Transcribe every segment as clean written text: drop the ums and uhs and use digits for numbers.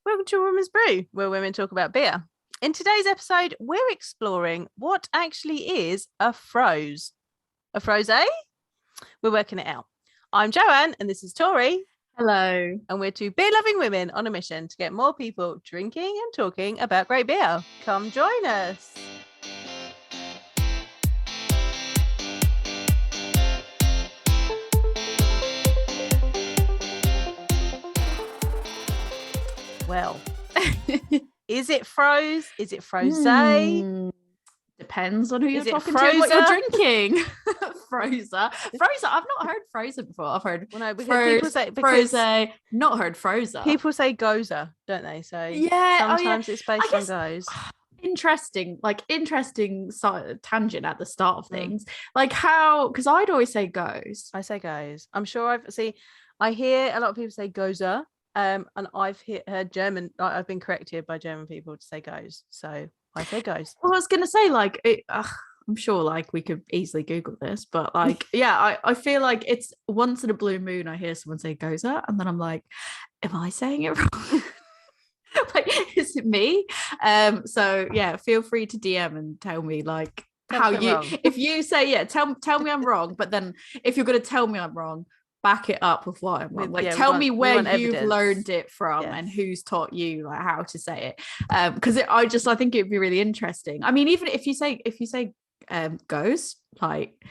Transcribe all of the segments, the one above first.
Welcome to Women's Brew, where women talk about beer. In today's episode, we're exploring what actually is a Froz. A Froz-ah? We're working it out. I'm Joanne, and this is Tori. Hello. And we're two beer-loving women on a mission to get more people drinking and talking about great beer. Come join us. Well, is it Froz? Is it Froz-ah? Depends on who you're talking to Froz-ah? and what you're drinking. Froz-ah. Froz-ah. I've not heard Froz-ah before. I've heard people say Froz-ah, not heard Froz-ah. People say Gose, don't they? So yeah, sometimes it's based on Gose. Interesting tangent at the start of things. Like how, because I'd always say Gose. I say Gose. I'm sure I hear a lot of people say Gose. And I've heard German. I've been corrected by German people to say Gose, so I say Gose. Well, I was gonna say I'm sure like we could easily Google this, but like I feel like it's once in a blue moon I hear someone say Gose, and then I'm like, am I saying it wrong? Like, is it me? So yeah, feel free to DM and tell me like how you wrong. If you say tell me I'm wrong, but then if you're gonna tell me I'm wrong, back it up with what I'm wrong. Like, tell me where you've learned it from and who's taught you like how to say it. Because I think it'd be really interesting. I mean, even if you say Gose, like,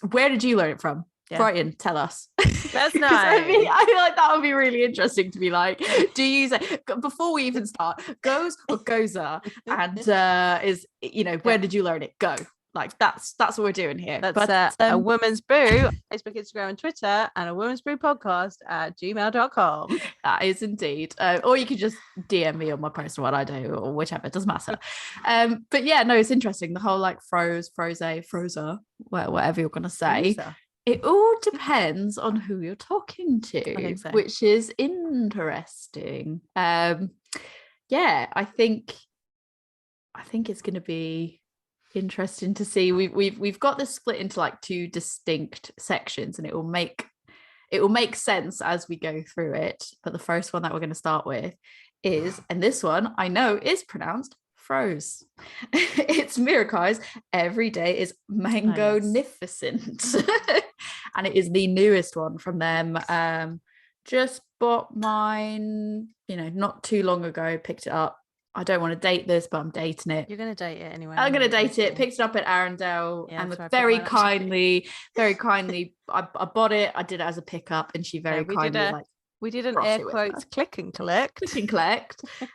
where did you learn it from? Yeah. Brighton, tell us. That's nice. I feel like that would be really interesting to be like, do you say, before we even start, Gose or Gose? And where did you learn it? Go. Like that's what we're doing here. That's a Women's Brew, Facebook, Instagram, and Twitter, and a Women's Brew podcast at gmail.com. That is indeed. Or you could just DM me on my personal one, I do, or whichever, it doesn't matter. But yeah, no, it's interesting. The whole like Froz-ah, whatever you're gonna say. It all depends on who you're talking to, which is interesting. I think it's gonna be interesting to see. We've got this split into like two distinct sections, and it will make sense as we go through it. But the first one that we're going to start with is, and this one I know is pronounced Froz. It's Merakai's Every Day is Mango-nificent. And it is the newest one from them. Just bought mine, not too long ago, picked it up. I don't want to date this, but I'm dating it. You're going to date it anyway. I'm going to date it. Picked it up at Arundel, and very kindly, I bought it. I did it as a pickup, and she very kindly we did an air quotes click and collect.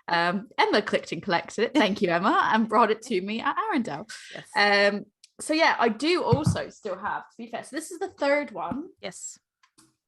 Emma clicked and collected it. Thank you, Emma, and brought it to me at Arundel. Yes. So yeah, I do also still have, to be fair. So this is the third one. Yes.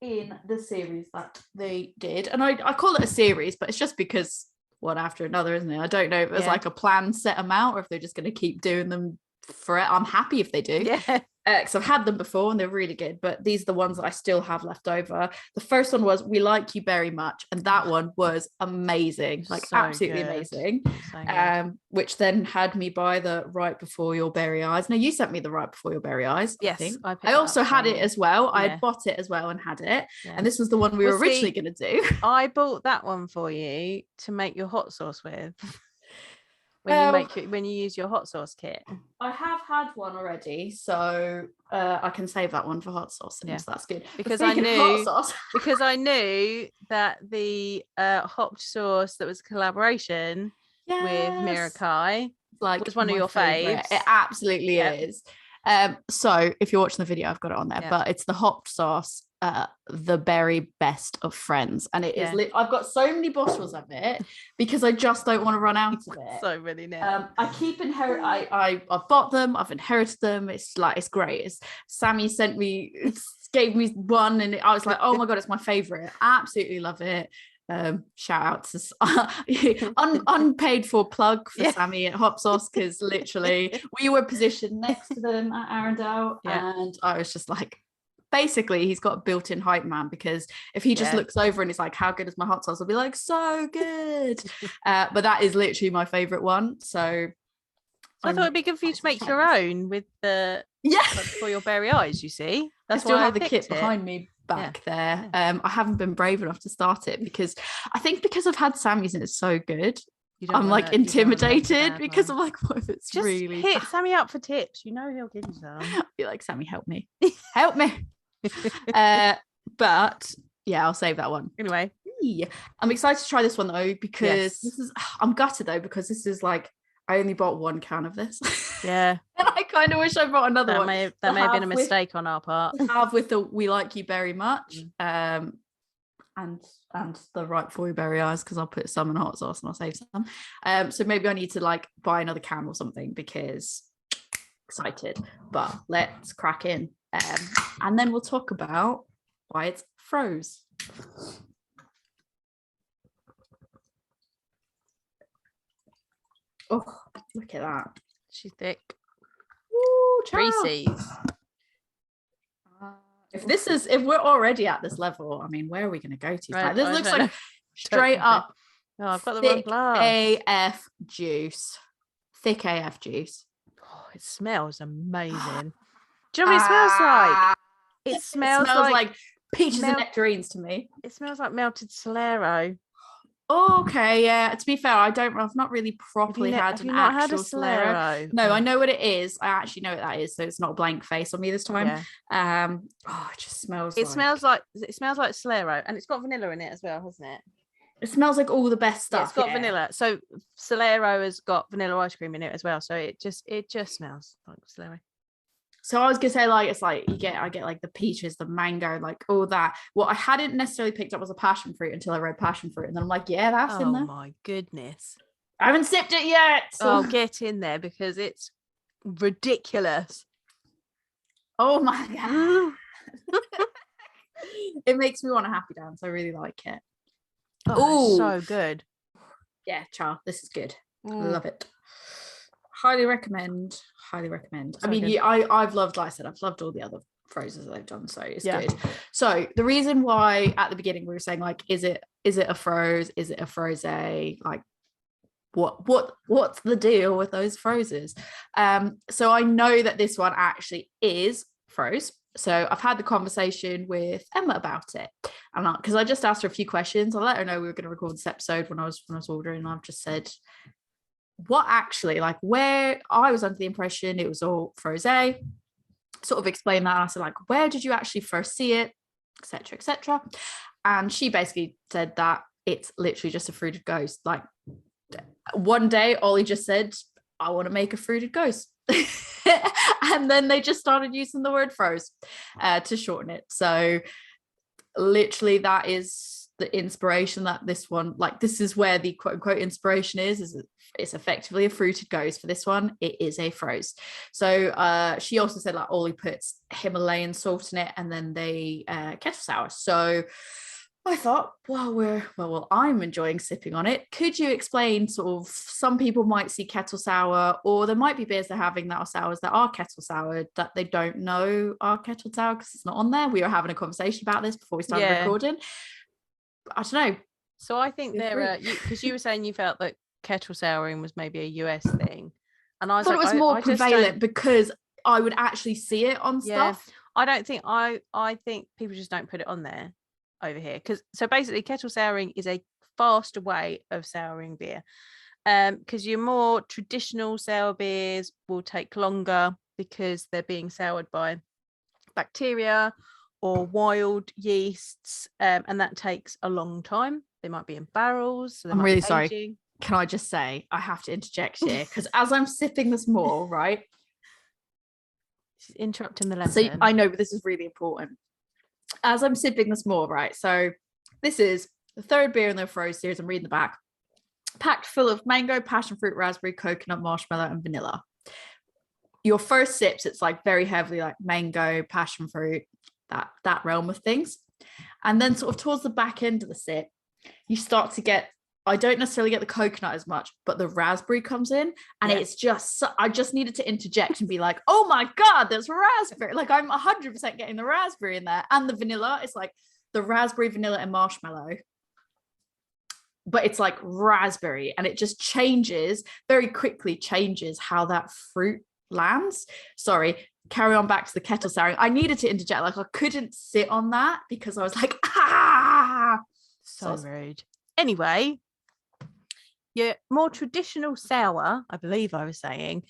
In the series that they did, and I call it a series, but it's just because one after another, isn't it? I don't know if there's like a planned set amount or if they're just going to keep doing them for it. I'm happy if they do. Yeah. Because I've had them before and they're really good, but these are the ones that I still have left over. The first one was We Like You Very Much, and that one was amazing, like so absolutely good. Amazing. So which then had me buy the Right Before Your Berry Eyes. Now you sent me the Right Before Your Berry Eyes. Yes, I also had it as well. I had bought it as well and had it, and this was the one we were originally going to do. I bought that one for you to make your hot sauce with. When you use your hot sauce kit. I have had one already, so I can save that one for hot sauce, so that's good. Because I knew that the hopped sauce that was a collaboration with Merakai was one of your faves. It absolutely is. So if you're watching the video, I've got it on there, but it's the hopped sauce, the very best of friends, and it is I've got so many bottles of it because I just don't want to run out of it. So many now. I keep I've bought them, I've inherited them. It's great. Sammy gave me one, and I was like, oh my god, it's my favorite. Absolutely love it. Shout out to unpaid for plug for Sammy at Hop Sauce, because literally we were positioned next to them at Arundel, and I was just like, basically he's got a built-in hype man, because if he just looks over and he's like, how good is my hot sauce, I'll be like, so good. But that is literally my favorite one. So I thought it'd be good for you to make your own with the for your berry eyes. You see, that's why I have the kit behind me back there. I haven't been brave enough to start it because I think because I've had Sammy's and it's so good, I'm like intimidated because I'm like, what if it's just really hit bad? Sammy up for tips? You know he'll give you some. I'll be like, Sammy, help me. Help me. But yeah, I'll save that one. Anyway. I'm excited to try this one though, because I'm gutted though, because this is like, I only bought one can of this. Yeah. And I kind of wish I bought another one. That may have been a mistake on our part. Have with the We Like You Berry Much. And the Right For You Berry Eyes, because I'll put some in hot sauce and I'll save some. So maybe I need to like buy another can or something, because excited. But let's crack in. And then we'll talk about why it's froze. Oh, look at that. She's thick. Ooh, Reese's. If we're already at this level, I mean, where are we going to go to? Right, this looks like straight up. Oh, I've got the wrong glass. AF juice. Thick AF juice. Oh, it smells amazing. Do you know what it smells like? It smells like peaches and nectarines to me. It smells like melted Solero. Okay, yeah. To be fair, I've not really properly had an actual Solero. No, I know what it is. I actually know what that is, so it's not a blank face on me this time. Yeah. It just smells. It smells like Solero, and it's got vanilla in it as well, hasn't it? It smells like all the best stuff. Yeah, it's got vanilla. So Solero has got vanilla ice cream in it as well. So it just smells like Solero. So I was gonna say, like, it's like I get like the peaches, the mango, like all that. What I hadn't necessarily picked up was a passion fruit until I read passion fruit, and then I'm like, yeah, that's in there. Oh my goodness! I haven't sipped it yet. Oh, get in there because it's ridiculous. Oh my god! It makes me want a happy dance. I really like it. Oh, so good. Yeah, this is good. Love it. Highly recommend. So I mean, I've loved, like I said, I've loved all the other Frozes that they've done, so it's good. So the reason why at the beginning we were saying, like, is it a Froz? Is it a Froze? Like, what's the deal with those Frozes? So I know that this one actually is Froz. So I've had the conversation with Emma about it, and because I just asked her a few questions. I let her know we were going to record this episode when I was ordering, and I've just said, what actually, like, where I was under the impression it was all Froz-ah, sort of explained that. And I said, like, where did you actually first see it, etc. And she basically said that it's literally just a fruited ghost. Like, one day Ollie just said, I want to make a fruited ghost. And then they just started using the word froze to shorten it. So literally that is the inspiration, that this one, like, this is where the quote unquote inspiration is it's effectively a fruited ghost. For this one, it is a Froz. So she also said, like, Ollie puts Himalayan salt in it, and then they kettle sour. So I thought, well, I'm enjoying sipping on it. Could you explain, sort of, some people might see kettle sour, or there might be beers they're having that are sours that are kettle sour that they don't know are kettle sour because it's not on there. We were having a conversation about this before we started recording. I don't know. So I think there, because you were saying you felt that kettle souring was maybe a US thing, and I thought it was more prevalent because I would actually see it on stuff. I don't think I think people just don't put it on there over here, because so basically kettle souring is a faster way of souring beer, because your more traditional sour beers will take longer because they're being soured by bacteria or wild yeasts, and that takes a long time. They might be in barrels, so I'm really sorry. Can I just say, I have to interject here, because as I'm sipping this more, right? She's interrupting the lesson. So I know, but this is really important. As I'm sipping this more, right? So this is the third beer in the Froz series. I'm reading the back. Packed full of mango, passion fruit, raspberry, coconut, marshmallow, and vanilla. Your first sips, it's like very heavily like mango, passion fruit, that realm of things. And then sort of towards the back end of the sip, you start to get, I don't necessarily get the coconut as much, but the raspberry comes in, and it's just, I just needed to interject and be like, oh my God, there's raspberry. Like, I'm 100% getting the raspberry in there. And the vanilla, it's like the raspberry, vanilla, and marshmallow. But it's like raspberry, and it just changes, very quickly changes how that fruit lands. Sorry, carry on back to the kettle souring. I needed to interject. Like I couldn't sit on that because I was like, ah, so rude. Anyway, your more traditional sour, I believe I was saying,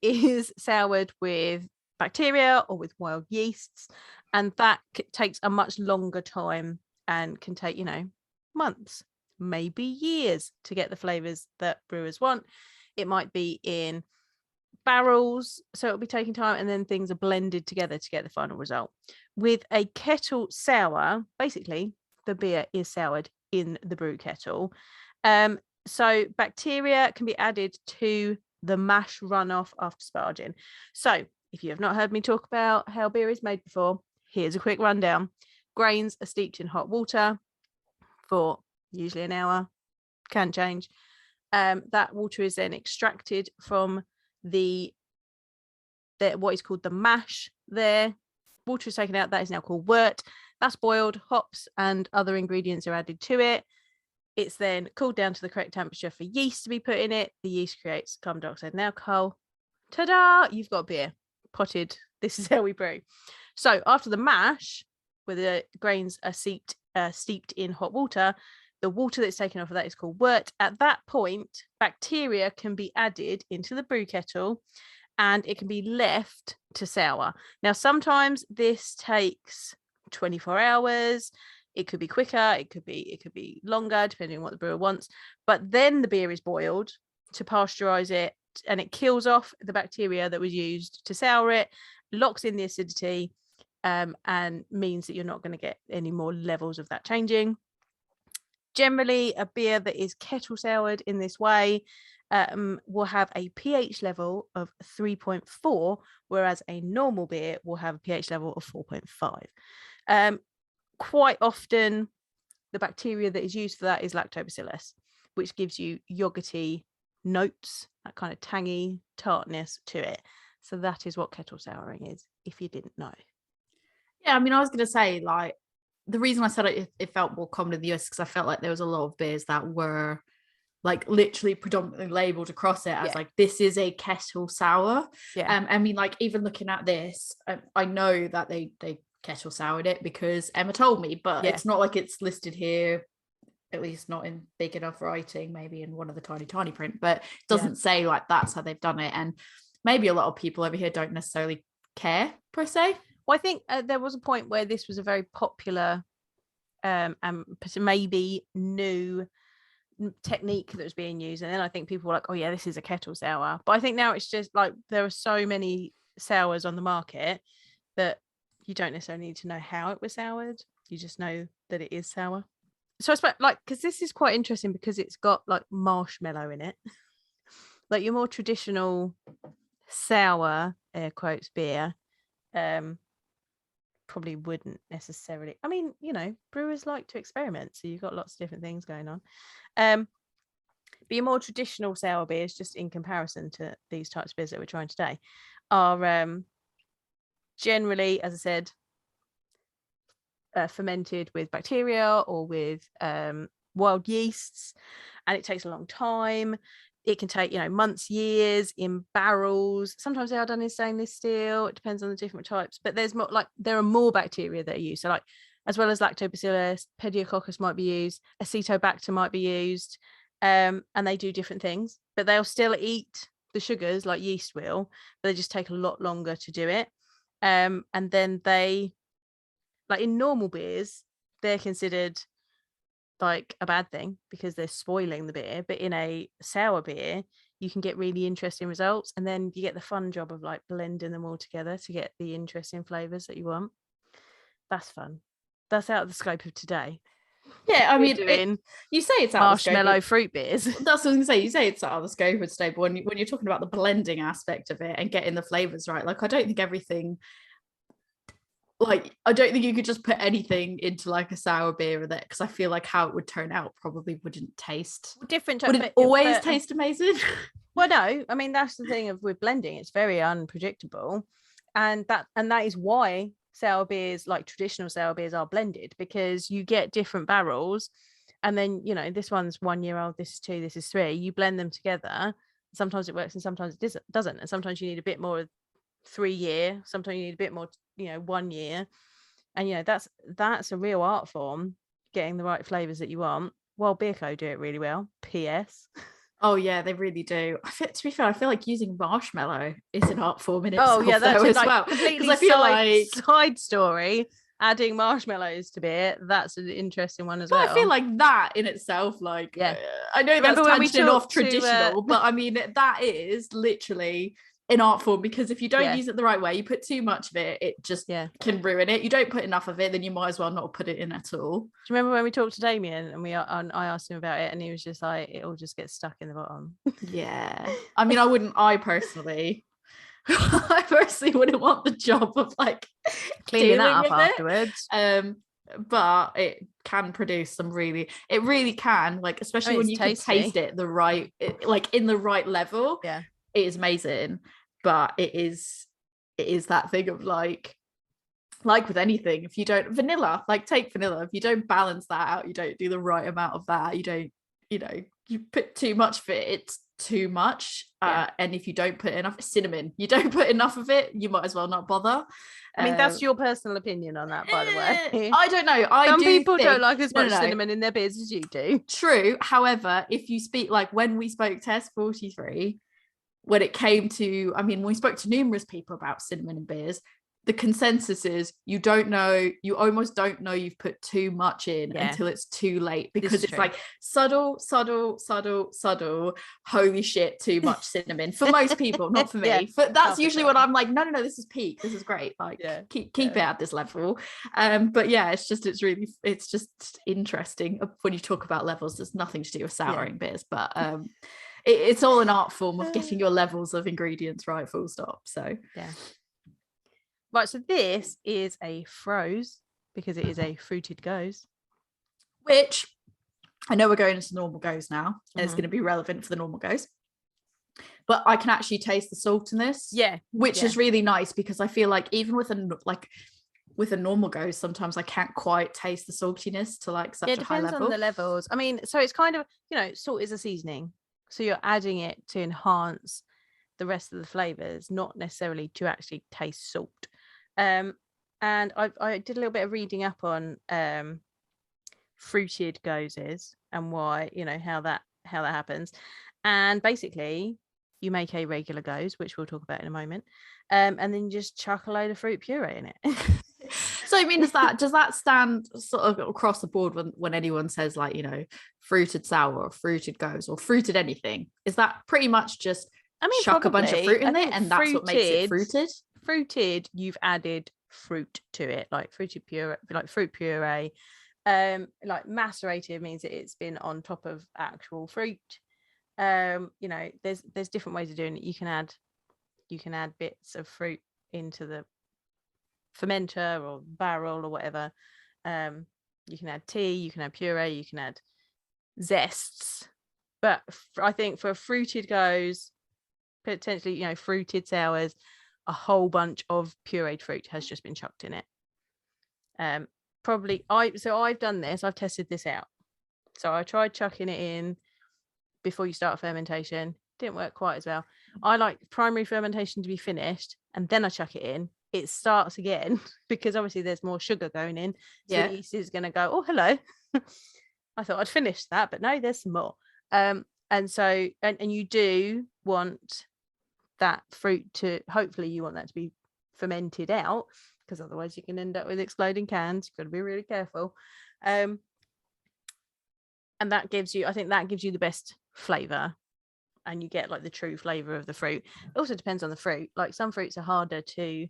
is soured with bacteria or with wild yeasts, and that takes a much longer time and can take, months, maybe years to get the flavors that brewers want. It might be in barrels, so it'll be taking time, and then things are blended together to get the final result. With a kettle sour, basically the beer is soured in the brew kettle. So bacteria can be added to the mash runoff after sparging. So if you have not heard me talk about how beer is made before, here's a quick rundown. Grains are steeped in hot water for usually an hour, can change. That water is then extracted from the what is called the mash there. Water is taken out. That is now called wort. That's boiled. Hops and other ingredients are added to it. It's then cooled down to the correct temperature for yeast to be put in it. The yeast creates carbon dioxide and alcohol. Ta-da! You've got beer. Potted. This is how we brew. So after the mash, where the grains are steeped in hot water, the water that's taken off of that is called wort. At that point, bacteria can be added into the brew kettle and it can be left to sour. Now, sometimes this takes 24 hours. It could be quicker. It could be longer, depending on what the brewer wants. But then the beer is boiled to pasteurize it, and it kills off the bacteria that was used to sour it, locks in the acidity, and means that you're not going to get any more levels of that changing. Generally, a beer that is kettle soured in this way will have a pH level of 3.4, whereas a normal beer will have a pH level of 4.5. Quite often, the bacteria that is used for that is lactobacillus, which gives you yogurty notes, that kind of tangy tartness to it. So that is what kettle souring is, if you didn't know. Yeah, I mean, I was going to say, like, the reason I said it felt more common in the US because I felt like there was a lot of beers that were like literally predominantly labeled across it as like, this is a kettle sour. Yeah. I mean, like, even looking at this, I know that they kettle soured it because Emma told me, but it's not like it's listed here, at least not in big enough writing, maybe in one of the tiny print, but it doesn't say like that's how they've done it. And maybe a lot of people over here don't necessarily care per se. Well, I think there was a point where this was a very popular and maybe new technique that was being used, and then I think people were like, oh yeah, this is a kettle sour. But I think now it's just like there are so many sours on the market that you don't necessarily need to know how it was soured, you just know that it is sour. So I suppose, like, because this is quite interesting because it's got like marshmallow in it. Like your more traditional sour, air quotes, beer probably wouldn't necessarily. I mean, brewers like to experiment, so you've got lots of different things going on. But your more traditional sour beers, just in comparison to these types of beers that we're trying today, are generally, as I said, fermented with bacteria or with wild yeasts, and it takes a long time. It can take months, years in barrels. Sometimes they are done in stainless steel. It depends on the different types, but there are more bacteria that are used. So like, as well as lactobacillus, pediococcus might be used, acetobacter might be used, and they do different things, but they'll still eat the sugars like yeast will, but they just take a lot longer to do it. And then they, like in normal beers, they're considered like a bad thing because they're spoiling the beer, but in a sour beer you can get really interesting results, and then you get the fun job of like blending them all together to get the interesting flavors that you want. That's fun. That's out of the scope of today. Yeah, I mean, you say it's out marshmallow of fruit beers. That's what I was going to say. You say it's out of the scope of today, but when you're talking about the blending aspect of it and getting the flavors right, like I don't think everything. Like, I don't think you could just put anything into like a sour beer with it, because I feel like how it would turn out probably wouldn't taste different. Would it always taste amazing? Well, no, I mean, that's the thing with blending. It's very unpredictable, and that is why sour beers, like traditional sour beers, are blended, because you get different barrels, and then this one's 1 year old, this is 2, this is 3. You blend them together. Sometimes it works and sometimes it doesn't, and sometimes you need a bit more of 3 year. Sometimes you need a bit more, 1 year. And that's a real art form, getting the right flavors that you want. Well, Beer Co do it really well. PS. Oh yeah, they really do. To be fair, I feel like using marshmallow is an art form in Oh itself, yeah, that's though, as like well. completely I feel like side story. Adding marshmallows to beer, that's an interesting one as well. I feel like that in itself, like, yeah, I know that's tangent off traditional, but I mean that is literally an art form, because if you don't use it the right way, you put too much of it, it just can ruin it. You don't put enough of it, then you might as well not put it in at all. Do you remember when we talked to Damien and I asked him about it, and he was just like, it all just gets stuck in the bottom? Yeah, I mean, I personally wouldn't want the job of like cleaning that up afterwards. But it can produce some it really can, like, especially when you can taste it the right, like in the right level. Yeah, it is amazing. But it is that thing of like with anything, if you don't take vanilla, if you don't balance that out, you don't do the right amount of that, you don't, you put too much of it, it's too much. And if you don't put enough cinnamon, you don't put enough of it, you might as well not bother. I mean, that's your personal opinion on that, by the way. I don't know. Some people don't like as much cinnamon in their beers as you do. True. However, if you speak, like when we spoke to S43, when it came to, I mean, we spoke to numerous people about cinnamon in beers, the consensus is you almost don't know you've put too much in until it's too late, because it's like subtle, holy shit, too much cinnamon for most people, not for me. But that's usually when I'm like, no, this is peak, this is great, like keep it at this level. But it's just interesting when you talk about levels. There's nothing to do with souring beers, but it's all an art form of getting your levels of ingredients right, full stop. So right, so this is a Froz, because it is a fruited Gose, which I know we're going into normal Gose now, and it's going to be relevant for the normal Gose, but I can actually taste the salt in this, which is really nice, because I feel like even with a normal Gose, sometimes I can't quite taste the saltiness to like such a high level. It depends on the levels. I mean, so it's kind of, salt is a seasoning, so you're adding it to enhance the rest of the flavors, not necessarily to actually taste salt. And I did a little bit of reading up on fruited Goses and why, how that happens. And basically you make a regular Gose, which we'll talk about in a moment, and then you just chuck a load of fruit puree in it. So I mean, does that stand sort of across the board when anyone says, like, fruited sour or fruited Gose or fruited anything? Is that pretty much just chuck a bunch of fruit in it, and that's what makes it fruited? Fruited, you've added fruit to it, like fruited puree, like fruit puree. Like macerated means that it's been on top of actual fruit. There's different ways of doing it. You can add bits of fruit into the fermenter or barrel or whatever. You can add tea, you can add puree, you can add zests. But I think for a fruited Gose, potentially, fruited sours, a whole bunch of pureed fruit has just been chucked in it. I've done this, I've tested this out. So I tried chucking it in before you start fermentation. Didn't work quite as well. I like primary fermentation to be finished, and then I chuck it in. It starts again because obviously there's more sugar going in. So the yeast is going to go, oh, hello. I thought I'd finished that, but no, there's some more. And so, and you do want that fruit to, hopefully you want that to be fermented out, because otherwise you can end up with exploding cans. You've got to be really careful. And that gives you, I think that gives you the best flavor, and you get like the true flavor of the fruit. It also depends on the fruit. Like some fruits are harder to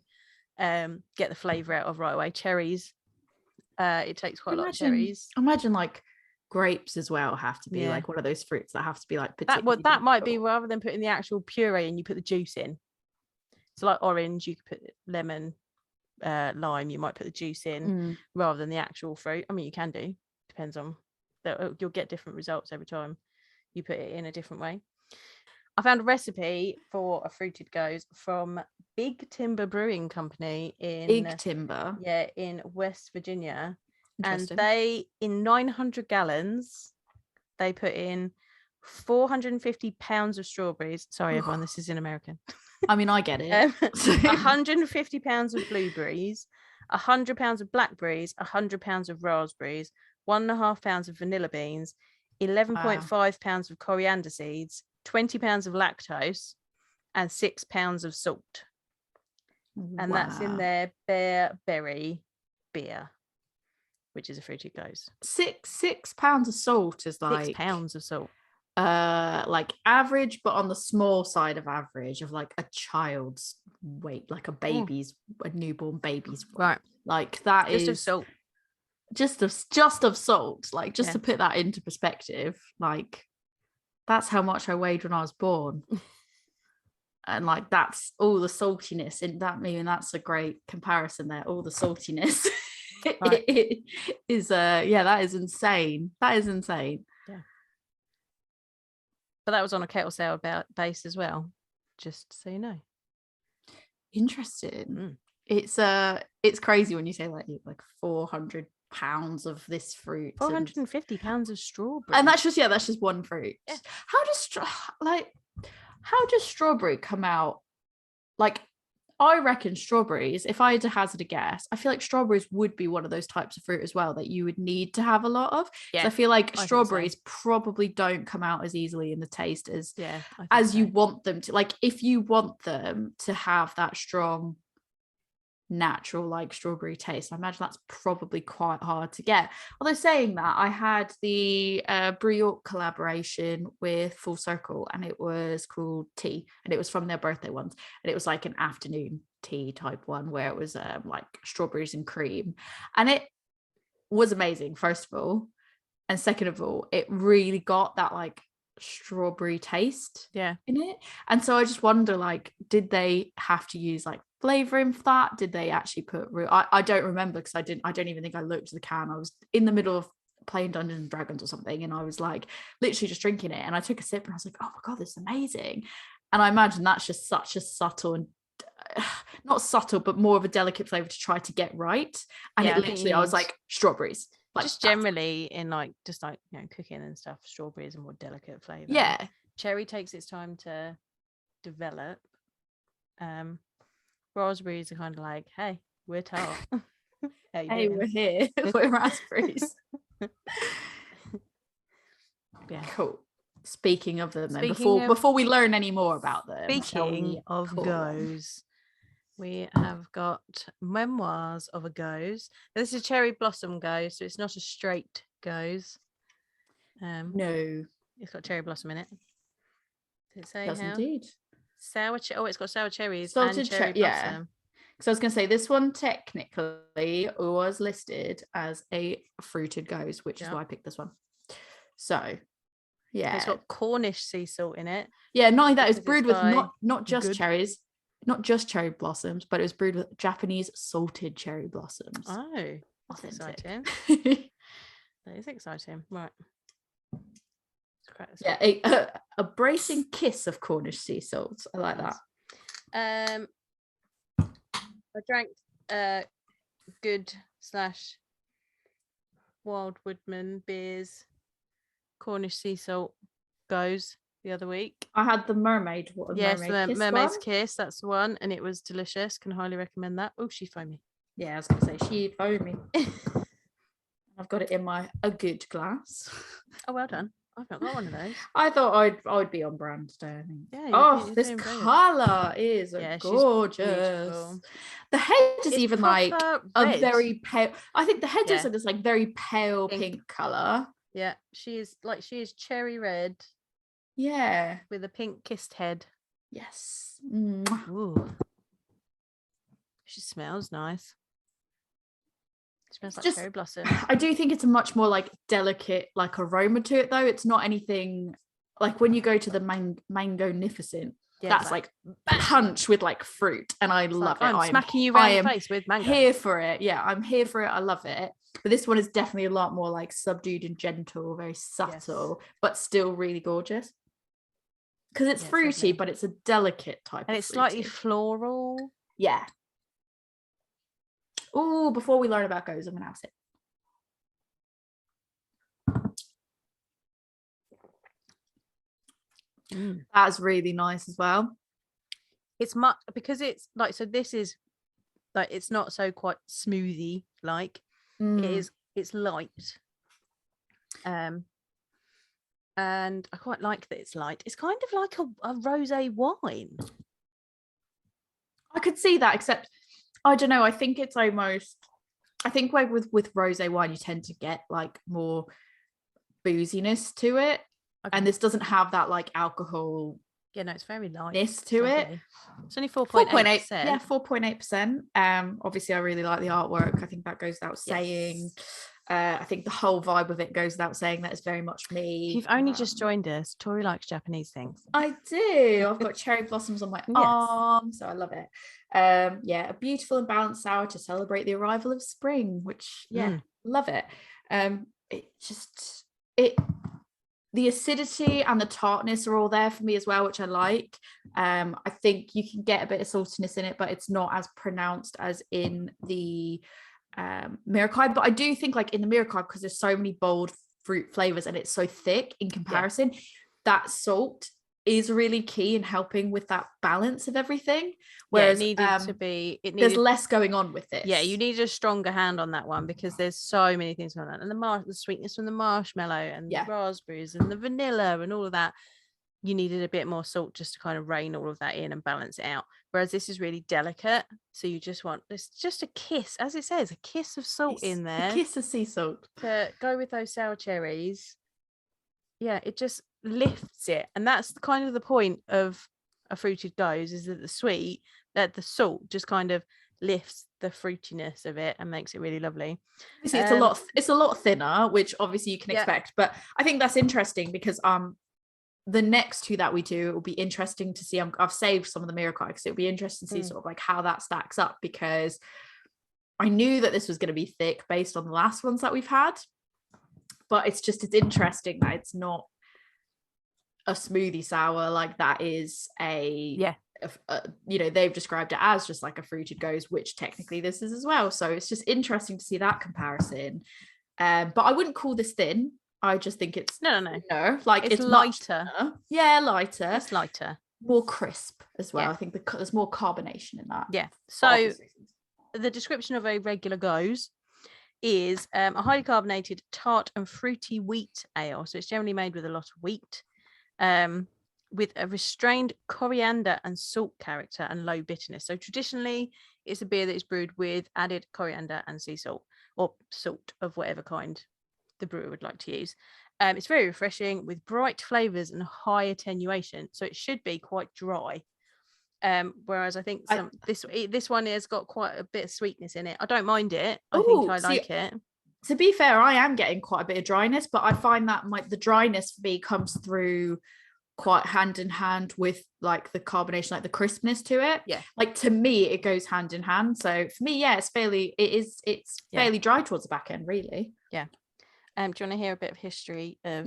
get the flavor out of right away. Cherries, it takes quite a lot of cherries. Imagine like grapes as well have to be like one of those fruits that have to be like particularly that might be, rather than putting the actual puree in, you put the juice in. So like orange, you could put lemon, lime, you might put the juice in rather than the actual fruit. I mean, you can do, depends on you'll get different results every time you put it in a different way. I found a recipe for a fruited Gose from Big Timber Brewing Company in West Virginia. And they, in 900 gallons, they put in 450 pounds of strawberries. Sorry, everyone, this is in American. I mean, I get it. 150 pounds of blueberries, 100 pounds of blackberries, 100 pounds of raspberries, 1.5 pounds of vanilla beans, 11.5 pounds of coriander seeds, 20 pounds of lactose, and 6 pounds of salt. And that's in their berry beer, which is a fruited Gose. 6 pounds of salt is like 6 pounds of salt. Like average, but on the small side of average, of like a child's weight, like a newborn baby's weight. Right. Like that just is of salt. Just of salt. Like just to put that into perspective, like that's how much I weighed when I was born. And like that's all the saltiness in that. Meaning that's a great comparison there. All the saltiness. Right. It is that is insane. That is insane. Yeah. But that was on a kettle sour base as well, just so you know. Interesting. It's crazy when you say like 400 pounds of this fruit, 450 pounds of strawberry, and that's just one fruit. Yeah. How does strawberry come out? Like, I reckon strawberries, if I had to hazard a guess, I feel like strawberries would be one of those types of fruit as well that you would need to have a lot of. Yeah, I feel like strawberries probably don't come out as easily in the taste as you want them to. Like, if you want them to have that strong natural like strawberry taste, I imagine that's probably quite hard to get. Although saying that, I had the Brewing collaboration with Full Circle, and it was called Tea, and it was from their birthday ones, and it was like an afternoon tea type one where it was like strawberries and cream, and it was amazing, first of all, and second of all, it really got that like strawberry taste in it. And so I just wonder, like, did they have to use like flavoring for that? Did they actually put I don't remember, because I don't even think I looked at the can. I was in the middle of playing Dungeons and Dragons or something, and I was like literally just drinking it, and I took a sip and I was like, oh my god, this is amazing. And I imagine that's just such a subtle and not subtle but more of a delicate flavor to try to get right. And it literally, I was like, strawberries. Like, just generally in like just like, you know, cooking and stuff, strawberry is a more delicate flavor. Yeah, cherry takes its time to develop. Raspberries are kind of like, hey, we're tart. hey, we're here. We're raspberries. Yeah, cool. Speaking of them, then before we learn any more about them, speaking of Gose, we have got Memoirs of a Gose. This is cherry blossom Gose, so it's not a straight Gose. No, it's got cherry blossom in it. Does it say? Does indeed. Sour it's got sour cherries salted and cherry blossom. Yeah, because I was going to say this one technically was listed as a fruited Gose, which is why I picked this one. So yeah, it's got Cornish sea salt in it. Yeah, not only that, it was brewed with not just cherries, not just cherry blossoms, but it was brewed with Japanese salted cherry blossoms. Oh, that's exciting. That is exciting. Right. Yeah, a bracing kiss of Cornish sea salt. I like that. I drank Goodh / Wild Woodman beers Cornish sea salt Gose the other week. I had the mermaid's kiss, that's the one, and it was delicious. Can highly recommend that. Oh, she foamed me. Yeah, I was gonna say she foamed me. I've got it in a good glass. Oh, well done. I've not got one of those. I thought I'd be on brand today, I think. Yeah, this colour is gorgeous. The head is even like red. A very pale. I think the head is this like very pale pink colour. Yeah, she is cherry red. Yeah. With a pink kissed head. Yes. Ooh. She smells nice. It smells like cherry blossom. I do think it's a much more like delicate like aroma to it though. It's not anything like when you go to the Mangonificent. That's like punch with like fruit, and I love it. I'm smacking you around the face with mango. Here for it. Yeah, I'm here for it. I love it. But this one is definitely a lot more like subdued and gentle, very subtle, but still really gorgeous. Because it's fruity, but it's a delicate type. And it's slightly floral. Yeah. Oh, before we learn about Gose, I'm gonna have a sip. That's really nice as well. it's much because it's like, so this is like, it's not so quite smoothie like. It's light. And I quite like that it's light. It's kind of like a rosé wine. I could see that, except I don't know. I think it's almost. I think like with rosé wine, you tend to get like more booziness to it, and this doesn't have that like alcohol. Yeah, no, it's very light. To it. It's only 4.8%. Yeah, 4.8%. Obviously, I really like the artwork. I think that goes without saying. I think the whole vibe of it goes without saying. That is very much me. You've only just joined us. Tori likes Japanese things. I do. I've got cherry blossoms on my arm, so I love it. Yeah, a beautiful and balanced sour to celebrate the arrival of spring, which love it. The acidity and the tartness are all there for me as well, which I like. I think you can get a bit of saltiness in it, but it's not as pronounced as in the Merakai. But I do think like in the Merakai, because there's so many bold fruit flavors and it's so thick in comparison, that salt is really key in helping with that balance of everything. Whereas there's less going on with this. Yeah, you need a stronger hand on that one because there's so many things going on, and the sweetness from the marshmallow and the raspberries and the vanilla and all of that. You needed a bit more salt just to kind of rein all of that in and balance it out. Whereas this is really delicate, so you just want this, just a kiss, as it says, a kiss of salt in there, a kiss of sea salt to go with those sour cherries. Yeah, it just lifts it, and that's kind of the point of a fruited Gose, is that the salt just kind of lifts the fruitiness of it and makes it really lovely. It's a lot thinner, which obviously you can expect, but I think that's interesting because the next two that we do, it will be interesting to see. I've saved some of the Merakai because it'll be interesting to see sort of like how that stacks up, because I knew that this was going to be thick based on the last ones that we've had, but it's interesting that it's not a smoothie sour. Like that is they've described it as just like a fruited Gose, which technically this is as well. So it's just interesting to see that comparison. But I wouldn't call this thin. I just think it's no. Like it's lighter. Lighter. It's lighter, more crisp as well. I think there's more carbonation in that. Yeah. So the description of a regular Gose is a highly carbonated, tart and fruity wheat ale. So it's generally made with a lot of wheat, with a restrained coriander and salt character and low bitterness. So traditionally, it's a beer that is brewed with added coriander and sea salt, or salt of whatever kind the brewer would like to use. It's very refreshing with bright flavors and high attenuation, so it should be quite dry. Whereas I think this one has got quite a bit of sweetness in it. I don't mind it. I like it. To be fair, I am getting quite a bit of dryness, but I find that the dryness for me comes through quite hand in hand with like the carbonation, like the crispness to it. Yeah, like to me it goes hand in hand. So for me, it's fairly dry towards the back end, really. Yeah. Do you want to hear a bit of history of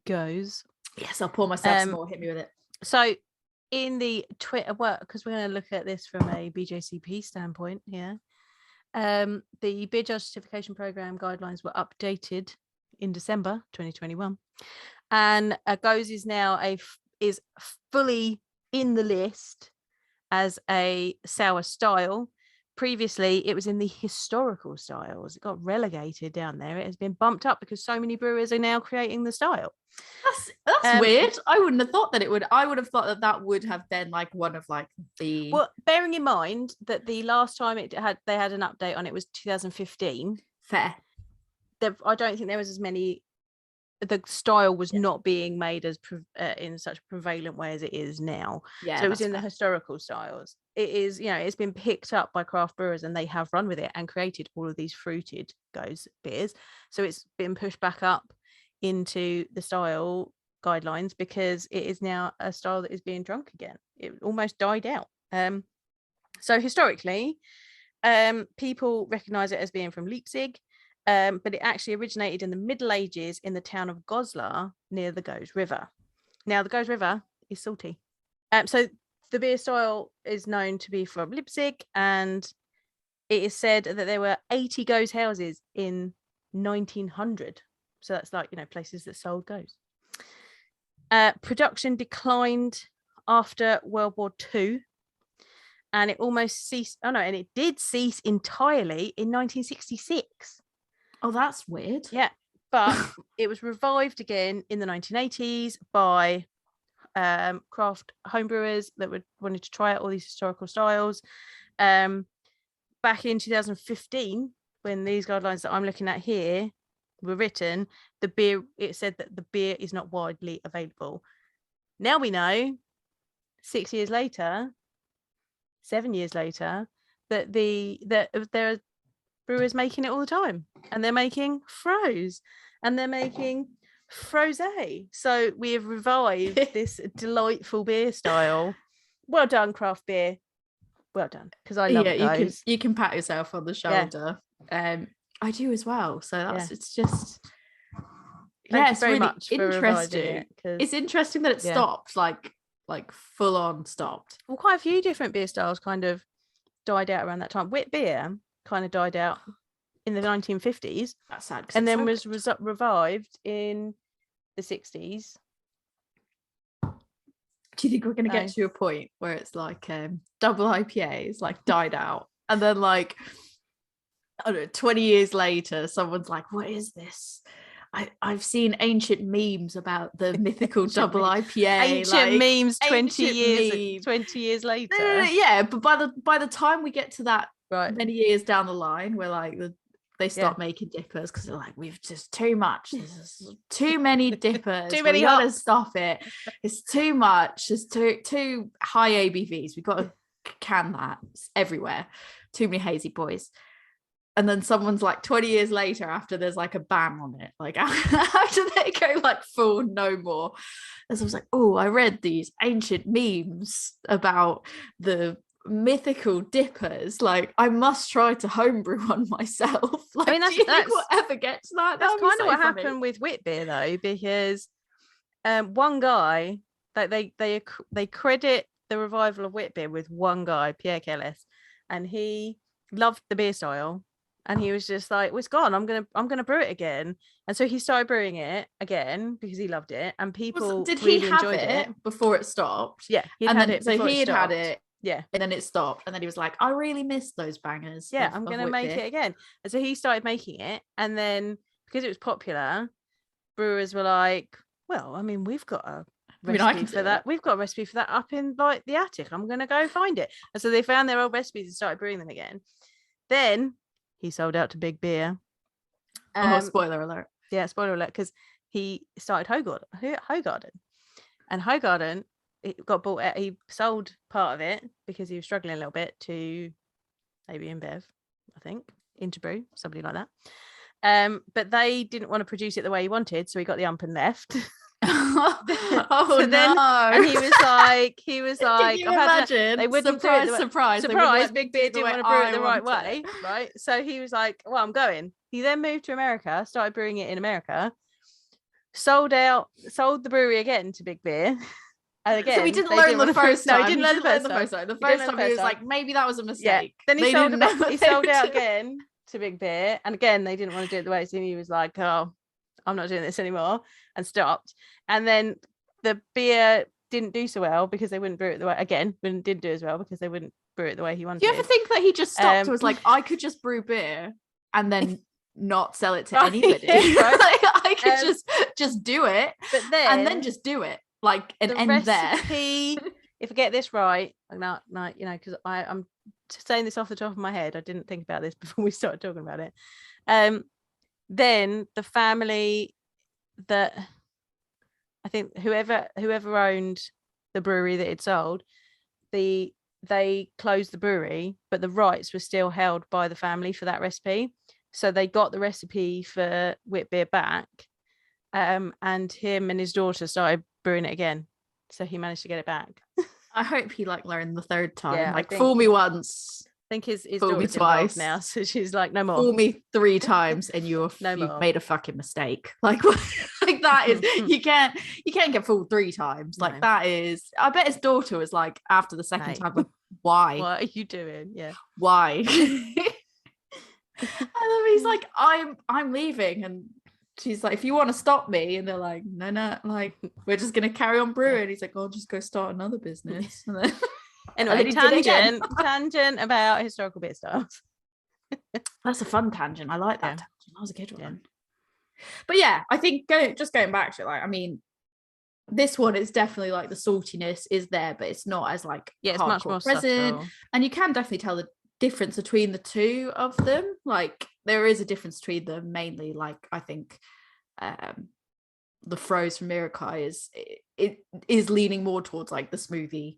Gose? Yes, I'll pour myself some more. Hit me with it. So in the Twitter work, because we're going to look at this from a BJCP standpoint here, the beer judge certification program guidelines were updated in December 2021, and Gose is now is fully in the list as a sour style. Previously, it was in the historical styles. It got relegated down there. It has been bumped up because so many brewers are now creating the style. That's weird. I wouldn't have thought that it would. I would have thought that would have been like one of like the. Well, bearing in mind that the last time they had an update on it was 2015. Fair. I don't think there was as many. The style was not being made as in such a prevalent way as it is now. Yeah, so it was in the historical styles. It is, it's been picked up by craft brewers and they have run with it and created all of these fruited Gose beers. So it's been pushed back up into the style guidelines because it is now a style that is being drunk again. It almost died out. So historically, people recognize it as being from Leipzig. But it actually originated in the Middle Ages in the town of Goslar near the Gose River. Now, the Gose River is salty. So the beer style is known to be from Leipzig, and it is said that there were 80 Gose houses in 1900. So that's like, places that sold Gose. Production declined after World War II and it almost ceased. Oh no, and it did cease entirely in 1966. Oh, that's weird. Yeah, but it was revived again in the 1980s by craft homebrewers that wanted to try out all these historical styles. Back in 2015, when these guidelines that I'm looking at here were written, it said that the beer is not widely available. Now we know, 7 years later, that there are brewers making it all the time, and they're making Froz, and they're making Froz-ah. So we have revived this delightful beer style. Well done, craft beer. Well done, because I love those. You can pat yourself on the shoulder. Yeah. I do as well. So it's just it's very really much interesting. It's interesting that it stopped, like full on stopped. Well, quite a few different beer styles kind of died out around that time. Wit beer kind of died out in the 1950s. That's sad. And then was revived in the 60s. Do you think we're going to get to a point where it's like double IPAs like died out, and then like, I don't know, 20 years later, someone's like, what is this? I've seen ancient memes about the mythical double IPA. Ancient memes 20 years later. Yeah, but by the time we get to that many years down the line, we're like, they stop making dippers because they're like, we've just too much. There's too many dippers. Too many. We gotta stop it. It's too much. It's too high ABVs. We've got to can that. It's everywhere. Too many hazy boys. And then someone's like 20 years later, after there's like a ban on it, like after they go like full no more. And so I was like, oh, I read these ancient memes about the mythical dippers, like I must try to homebrew one myself. Like, I mean, do you think we'll ever get to that? That's kind of what happened with wit beer though, because one guy, that they credit the revival of wit beer with one guy, Pierre Kellis, and he loved the beer style, and he was just like, well, it's gone, I'm gonna brew it again. And so he started brewing it again because he loved it, and people really enjoyed it before it stopped. Yeah, he had it. Yeah, and then it stopped, and then he was like, I really miss those bangers. Yeah, I'm gonna make it again. And so he started making it, and then because it was popular, brewers were like, well, I mean, we've got a recipe for that. We've got a recipe for that up in like the attic. I'm gonna go find it. And so they found their old recipes and started brewing them again. Then he sold out to Big Beer. Spoiler alert. Yeah, spoiler alert, because he started Hoegaarden. And Hoegaarden, it got bought out. He sold part of it because he was struggling a little bit to maybe InBev, I think, Interbrew, somebody like that. But they didn't want to produce it the way he wanted, so he got the ump and left. Oh, then, no! And he was like, Can you imagine? They wouldn't surprise. Big Beer didn't want to brew it the right way, right? So he was like, well, I'm going. He then moved to America, started brewing it in America, sold the brewery again to Big Beer. And again, so he didn't learn the first time. No, he didn't learn the first time. The first time he was like, maybe that was a mistake. Yeah. Then he sold out again to Big Beer, and again they didn't want to do it the way. So he was like, oh, I'm not doing this anymore, and stopped. And then the beer didn't do so well because they wouldn't brew it the way again. Didn't do as well because they wouldn't brew it the way he wanted. Do you ever think that he just stopped and was like, I could just brew beer and then not sell it to anybody? Right. Like, I could just do it, but then just do it, like, and the end recipe, there. If I get this right, no, you know, because I'm saying this off the top of my head. I didn't think about this before we started talking about it. Then the family that I think whoever owned the brewery that it sold, they closed the brewery, but the rights were still held by the family for that recipe. So they got the recipe for wit beer back, and him and his daughter started brewing it again. So he managed to get it back. I hope he learned the third time. Yeah, fool me once. I think his daughter's twice now, so she's like, no more. Fool me 3 times and you've made a fucking mistake. Like that is you can't get fooled 3 times. Like that is. I bet his daughter was like, after the second time, like, why? What are you doing? Yeah. Why? And then he's like, I'm leaving, and she's like, if you want to stop me, and they're like, no, like we're just gonna carry on brewing. He's like, I'll just go start another business. And then Anyway, tangent about historical beer styles. That's a fun tangent. I like that tangent. That was a good one. Yeah. But yeah, I think going back to it, like, I mean, this one is definitely like the saltiness is there, but it's not as like it's much more present. subtle. And you can definitely tell the difference between the two of them. Like there is a difference between them, mainly. Like I think the Froz from Merakai is leaning more towards like the smoothie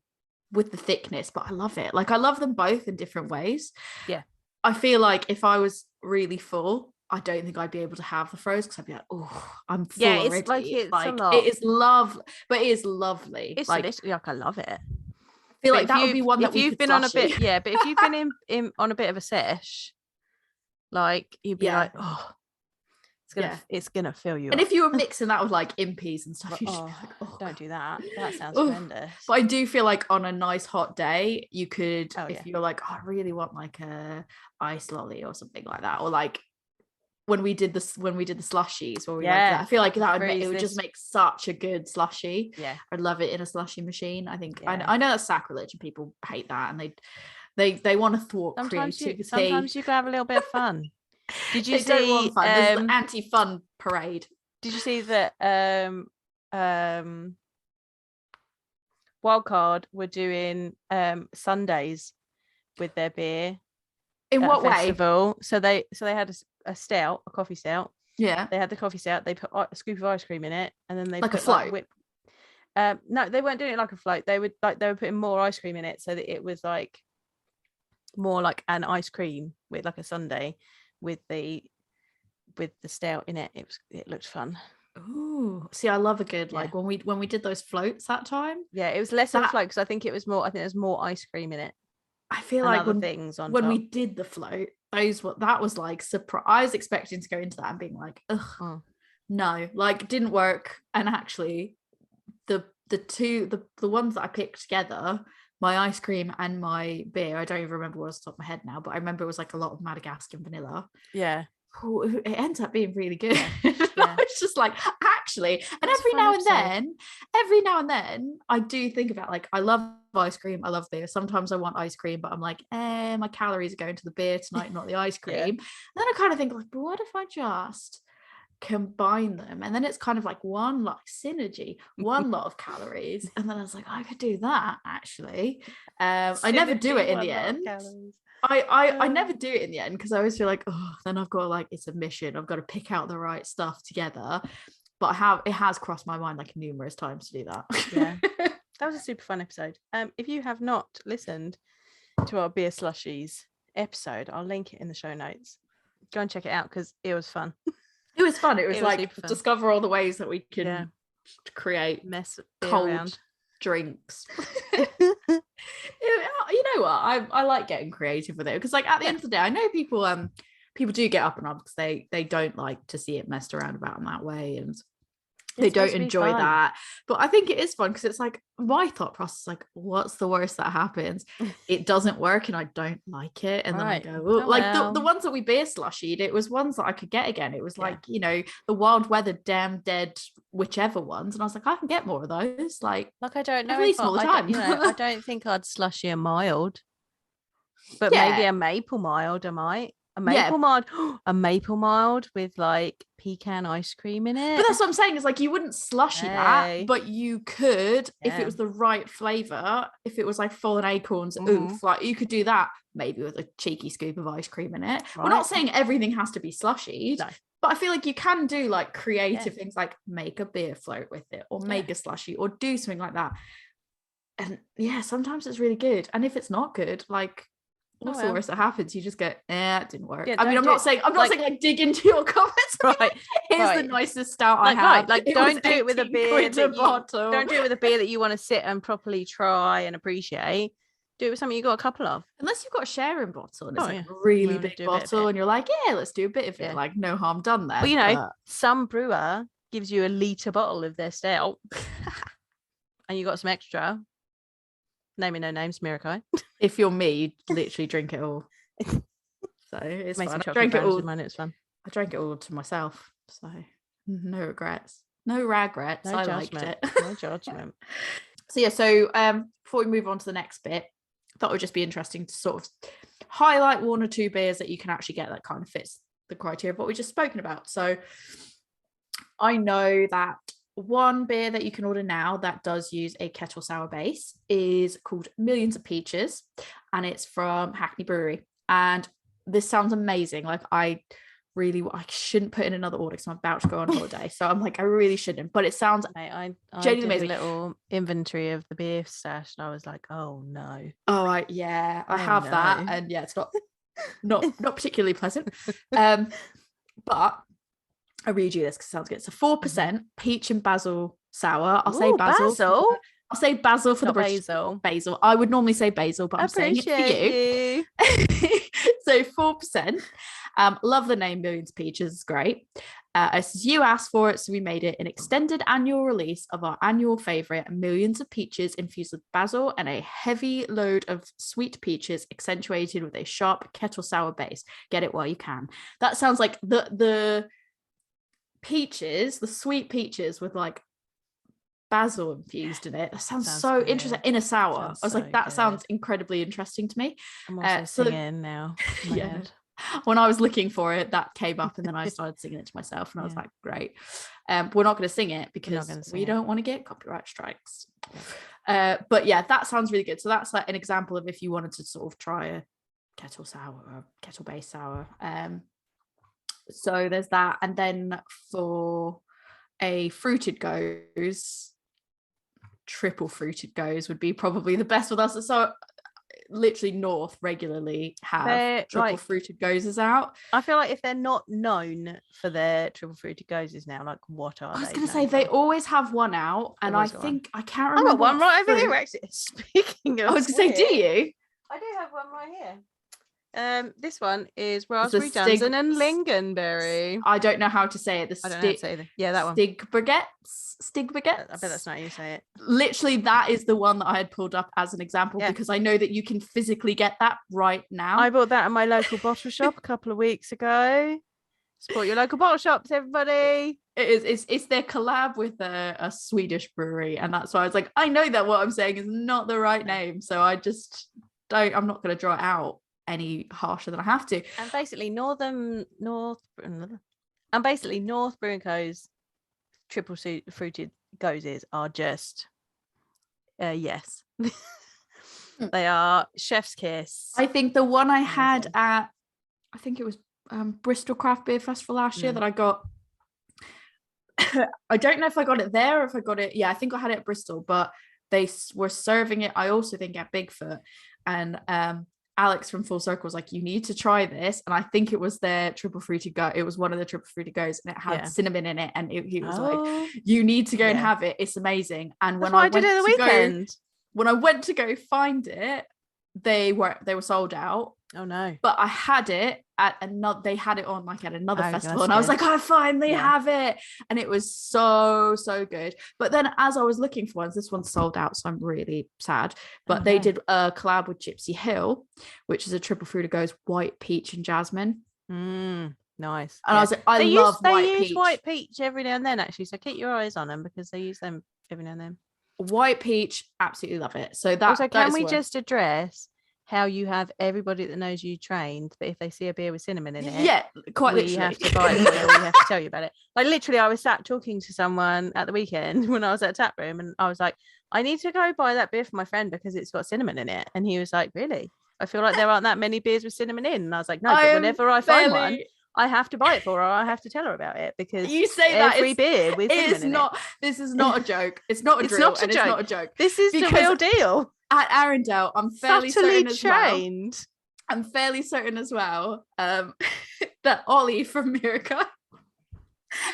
with the thickness, but I love it. Like I love them both in different ways. Yeah. I feel like if I was really full, I don't think I'd be able to have the Froz because I'd be like, oh, I'm full already. It's like it's like a lot. It is lovely, but it is lovely. It's like literally like I love it. I feel like that would be one that we could been on a bit, but if you've been in on a bit of a sesh, like you'd be like, oh, it's gonna fill you. And up. if you were mixing that with like impies and stuff, you'd just be like, oh, don't do that. That sounds horrendous. But I do feel like on a nice hot day, you could, if you're like, oh, I really want like a ice lolly or something like that, or like when we did the slushies, or like that, I feel like that would just make such a good slushie. Yeah, I'd love it in a slushie machine. I think I know that's sacrilege and people hate that, and they want to thwart creativity. Sometimes you can have a little bit of fun. Did you see there's an anti-fun parade? Did you see that Wildcard were doing Sundays with their beer? In what festival. way? So they had a stout, a coffee stout. Yeah. They had the coffee stout. They put a scoop of ice cream in it, and then they like put a float. No, they weren't doing it like a float. They were putting more ice cream in it, so that it was like more like an ice cream with like a sundae with the stout in it. It looked fun. Ooh, see, I love a good like when we did those floats that time. Yeah, it was less of a float because I think there's more ice cream in it. I feel like when we did the float, that was like surprise. I was expecting to go into that and being like, ugh, no, like it didn't work. And actually, the ones that I picked together, my ice cream and my beer, I don't even remember what was off the top of my head now, but I remember it was like a lot of Madagascar vanilla. Yeah. It ends up being really good. It's just like actually, and every now and then I do think about like I love ice cream, I love beer. Sometimes I want ice cream, but I'm like, my calories are going to the beer tonight, not the ice cream. And then I kind of think like, but what if I just combine them, and then it's kind of like one like synergy, one lot of calories, and then I was like, I could do that actually. I never do it in the end. I never do it in the end because I always feel like, then I've got like, it's a mission, I've got to pick out the right stuff together. But it has crossed my mind like numerous times to do that. That was a super fun episode. If you have not listened to our beer slushies episode, I'll link it in the show notes. Go and check it out because it was fun. It was fun. It was like discover all the ways that we can create cold around. Drinks. You know what? I like getting creative with it because like at the end of the day, I know people do get up and up because they don't like to see it messed around about in that way, and they don't enjoy that. But I think it is fun because it's like my thought process, like, what's the worst that happens? It doesn't work and I don't like it, and then I go, the ones that we beer slushied, it was ones that I could get again. It was like, you know, the wild weather damn dead whichever ones, and I was like, I can get more of those. Like I don't know, at least all the time. I don't think I'd slushy a mild, but maybe a maple mild. I might. A maple mild with like pecan ice cream in it. But that's what I'm saying, is like you wouldn't slushy that, but you could if it was the right flavor. If it was like fallen acorns, like you could do that maybe with a cheeky scoop of ice cream in it. We're not saying everything has to be slushy, but I feel like you can do like creative things, like make a beer float with it, or make a slushy, or do something like that. And sometimes it's really good. And if it's not good, like, what's the worst that happens? You just go, it didn't work. I mean, I'm not saying like dig into your comments. Here's the nicest stout I have. Like don't do it with a beer. Don't do it with a beer that you want to sit and properly try and appreciate. Do it with something you got a couple of. Unless you've got a sharing bottle and it's like a really big bottle, and you're like, let's do a bit of it. Like, no harm done there. Well, you know, some brewer gives you a litre bottle of their stout, and you got some extra. Naming no names, Merakai. If you're me, you literally drink it all. So it's fine. I drank it all. Mine, it's fun. I drank it all to myself. So no regrets. No regrets. I liked it. No judgment. So before we move on to the next bit, thought it would just be interesting to sort of highlight one or two beers that you can actually get that kind of fits the criteria of what we've just spoken about. So I know that one beer that you can order now that does use a kettle sour base is called Millions of Peaches, and it's from Hackney Brewery. And this sounds amazing. Like, I shouldn't put in another order because I'm about to go on holiday, so I'm like, I really shouldn't, but it sounds I genuinely did amazing. a little inventory of the beer stash and I was like, oh no. I have that, and it's not particularly pleasant. But I read you this because it sounds good. It's a 4% peach and basil sour. I'll say basil. I'll say basil for the British. Basil. I would normally say basil, but I'm saying it for you. So 4%. Love the name Millions of Peaches. It's great. It says, you asked for it, so we made it an extended annual release of our annual favorite, Millions of Peaches infused with basil and a heavy load of sweet peaches accentuated with a sharp kettle sour base. Get it while you can. That sounds like the peaches, the sweet peaches with like basil infused in it. That sounds so good. Interesting in a sour. I was like, that sounds incredibly interesting to me. I'm also singing now. Yeah. When I was looking for it, that came up, and then I started singing it to myself, and I was like, great. We're not going to sing it because we don't want to get copyright strikes. But yeah, that sounds really good. So that's like an example of if you wanted to sort of try a kettle sour or kettle based sour. So there's that. And then for a fruited Gose, triple fruited Gose would be probably the best with us. So literally North regularly have triple fruited Goses out. I feel like if they're not known for their triple fruited Goses now, like, what are they? I was going to say they always have one out, and I think I can't remember. I've got one right over here, actually. Speaking of, I was going to say, do you? I do have one right here. This one is raspberry Jansen and lingonberry. I don't know how to say it. I don't know how to say it either. Yeah, that one. Stigbaguettes. I bet that's not how you say it. Literally, that is the one that I had pulled up as an example because I know that you can physically get that right now. I bought that at my local bottle shop a couple of weeks ago. Support your local bottle shops, everybody. It's their collab with a Swedish brewery, and that's why I was like, I know that what I'm saying is not the right name, so I'm not going to draw it out any harsher than I have to. And basically North Brewing Co's triple fruited Goses are just yes. They are chef's kiss. I think the one I had at, I think it was Bristol Craft Beer Festival last year that I got. I don't know if I got it there or if I got it. Yeah, I think I had it at Bristol, but they were serving it, I also think, at Bigfoot. And Alex from Full Circle was like, you need to try this. And I think it was their triple fruited Gose. It was one of the triple fruited Gose, and it had cinnamon in it. And he was like, you need to go and have it. It's amazing. And when I did it the weekend, when I went to go find it, they were sold out. Oh no. But I had it at another, they had it on like at another festival, and I was like, I finally have it. And it was so good. But then as I was looking for ones, this one's sold out, so I'm really sad. But they did a collab with Gypsy Hill, which is a triple fruited Gose, white peach and jasmine. Nice. And I was like, I love white peach. They use white peach every now and then, actually, so keep your eyes on them because they use them every now and then. White peach, absolutely love it. So that also, can we just address how you have everybody that knows you trained, but if they see a beer with cinnamon in it, literally have to buy it. We have to tell you about it. Like, literally, I was sat talking to someone at the weekend when I was at a tap room, and I was like, I need to go buy that beer for my friend because it's got cinnamon in it. And he was like, really? I feel like there aren't that many beers with cinnamon in. And I was like, no, but whenever I find one, I have to buy it for her. I have to tell her about it because you say every beer with cinnamon in it. This is not a joke. It's not a drill, and it's not a joke. This is the real deal. At Arundel, I'm fairly certain as trained. Well. I'm fairly certain as well that Ollie from Merakai.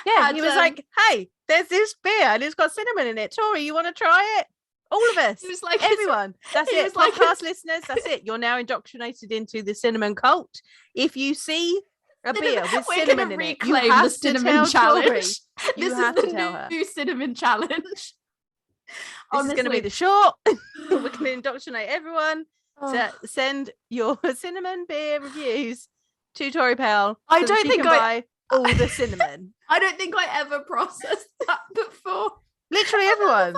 Yeah, he was like, hey, there's this beer and it's got cinnamon in it. Tori, you want to try it? All of us. He was like, everyone. That's it. Podcast listeners, that's it. You're now indoctrinated into the cinnamon cult. If you see a beer with cinnamon in it, you have the cinnamon challenge. This is the new cinnamon challenge. This is going to be the short. We're going to indoctrinate everyone to send your cinnamon beer reviews to Tori Pell. I don't think buy all the cinnamon. I don't think I ever processed that before. Literally everyone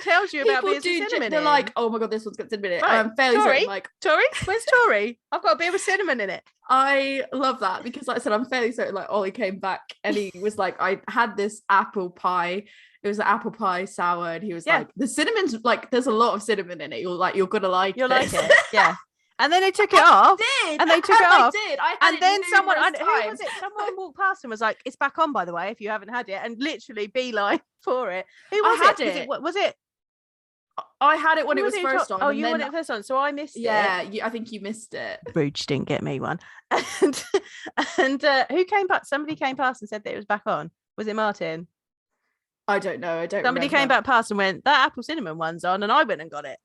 tells you about beers with cinnamon. They're like, oh my god, this one's got cinnamon in it. Right. And I'm fairly certain, like, Tori, where's Tori? I've got a beer with cinnamon in it. I love that because, like I said, I'm fairly certain, like, Ollie came back and he was like, I had this apple pie. It was an apple pie sour, and he was like, the cinnamon's like, there's a lot of cinnamon in it. You're gonna like it. Yeah. And then they took it off. And they took it off. And then someone, who was it? Someone walked past and was like, "It's back on, by the way, if you haven't had it." And literally beeline for it. Who was it? Was it? I had it when it was first on. Oh, you wanted it first on, so I missed it. Yeah, I think you missed it. Booch didn't get me one. And who came past? Somebody came past and said that it was back on. Was it Martin? I don't know. Somebody came back past and went, "That apple cinnamon one's on," and I went and got it.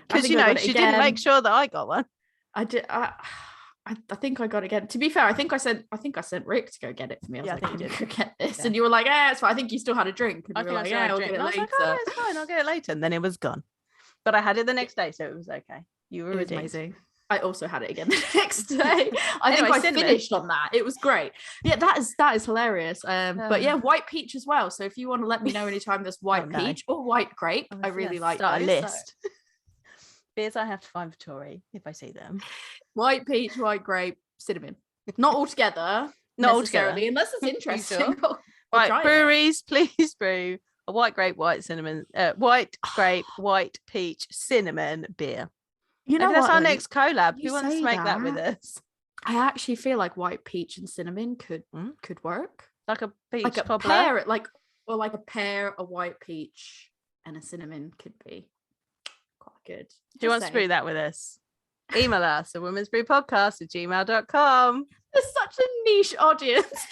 Because she didn't make sure that I got one. I did. I think I got it again. To be fair, I think I sent Rick to go get it for me. I was like, "Can you go get this?" And you were like, "Yeah, it's fine." I think you still had a drink. And I think like, "I'll get it later." I was like, "Oh, it's fine. I'll get it later." And then it was gone. But I had it the next day, so it was okay. You were amazing. I also had it again the next day. I think I finished on that. It was great. Yeah, that is hilarious. But yeah, white peach as well. So if you want to let me know anytime there's white peach or white grape, I really like start a list. So. Beers I have to find for Tori if I see them. White peach, white grape, cinnamon. Not all together. Not necessarily, unless it's interesting. Sure? Right, breweries, please brew a white grape, white cinnamon, white grape, white peach, cinnamon beer. You know, that's our next collab. Who wants to make that with us? I actually feel like white peach and cinnamon could work. Like a peach, like a pear, like a pear, a white peach, and a cinnamon could be quite good. Do you want to brew that with us? Email us at womensbrewpodcast@gmail.com. There's such a niche audience.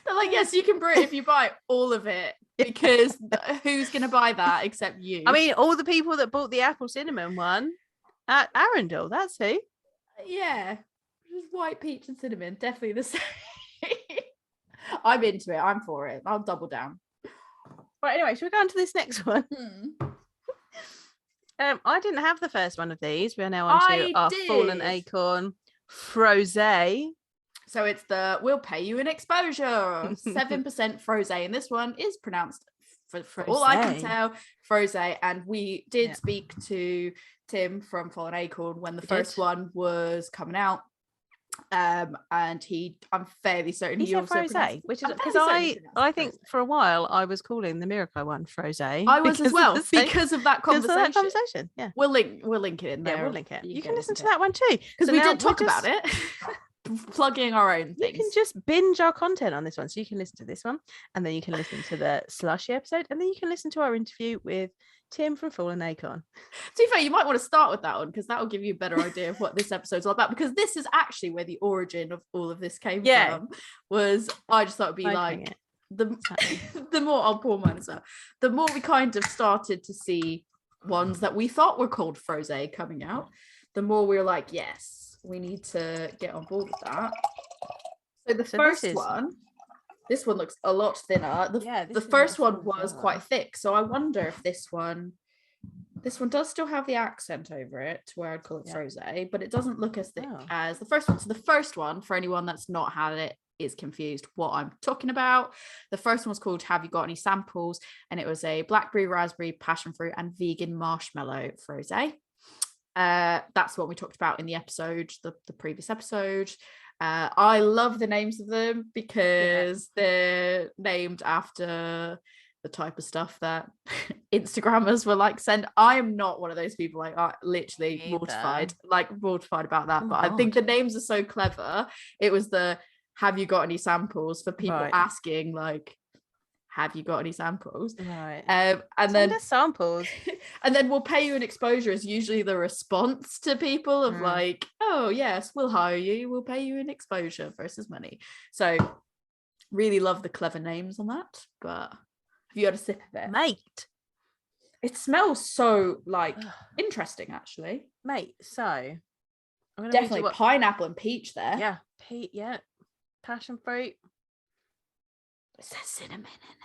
They're like, yes, you can brew it if you buy all of it, because who's going to buy that except you? I mean, all the people that bought the apple cinnamon one at Arundel, that's who. Yeah, just white peach and cinnamon, definitely the same. I'm into it. I'm for it. I'll double down. Right, anyway, should we go on to this next one? I didn't have the first one of these. We are now on to our Fallen Acorn Froz-ah. So it's we'll pay you an exposure, 7% Froz-ah, and this one is pronounced, for all I can tell, Froz-ah. And we did speak to Tim from Fallen Acorn when the first one was coming out, and I'm fairly certain he also Froz-ah, which is because I think for a while I was calling the Merakai one Froz-ah. I was as well because of that conversation. Yeah, we'll link it in there. Yeah, we'll link it. You can listen to that one too, because we did talk about it. Plugging our own things. You can just binge our content on this one, so you can listen to this one, and then you can listen to the slushy episode, and then you can listen to our interview with Tim from Fallen Acorn. To be fair, you might want to start with that one, because that will give you a better idea of what this episode's all about, because this is actually where the origin of all of this came from. Was I just thought it'd be like the more I'll pour mine as well, the more we kind of started to see ones that we thought were called Froz-ah coming out, the more we were like, yes, we need to get on board with that. So the first one, this one looks a lot thinner. The first one was quite thick, so I wonder if this one does still have the accent over it, to where I'd call it Froz-ah, but it doesn't look as thick as the first one. So the first one, for anyone that's not had it, is confused what I'm talking about. The first one was called Have You Got Any Samples? And it was a blackberry, raspberry, passion fruit, and vegan marshmallow Froz-ah. That's what we talked about in the episode, the previous episode. I love the names of them because they're named after the type of stuff that Instagrammers were like send. I am not one of those people, like literally mortified about that. But I think the names are so clever. It was the Have You Got Any Samples for people asking, like, have you got any samples? Right. And then samples. And then we'll pay you an exposure is usually the response to people of like, oh yes, we'll hire you, we'll pay you an exposure versus money. So really love the clever names on that. But have you had a sip of it? Mate. It smells so like interesting actually. Mate, so I'm gonna definitely pineapple and peach there. Yeah. Passion fruit. It says cinnamon in it.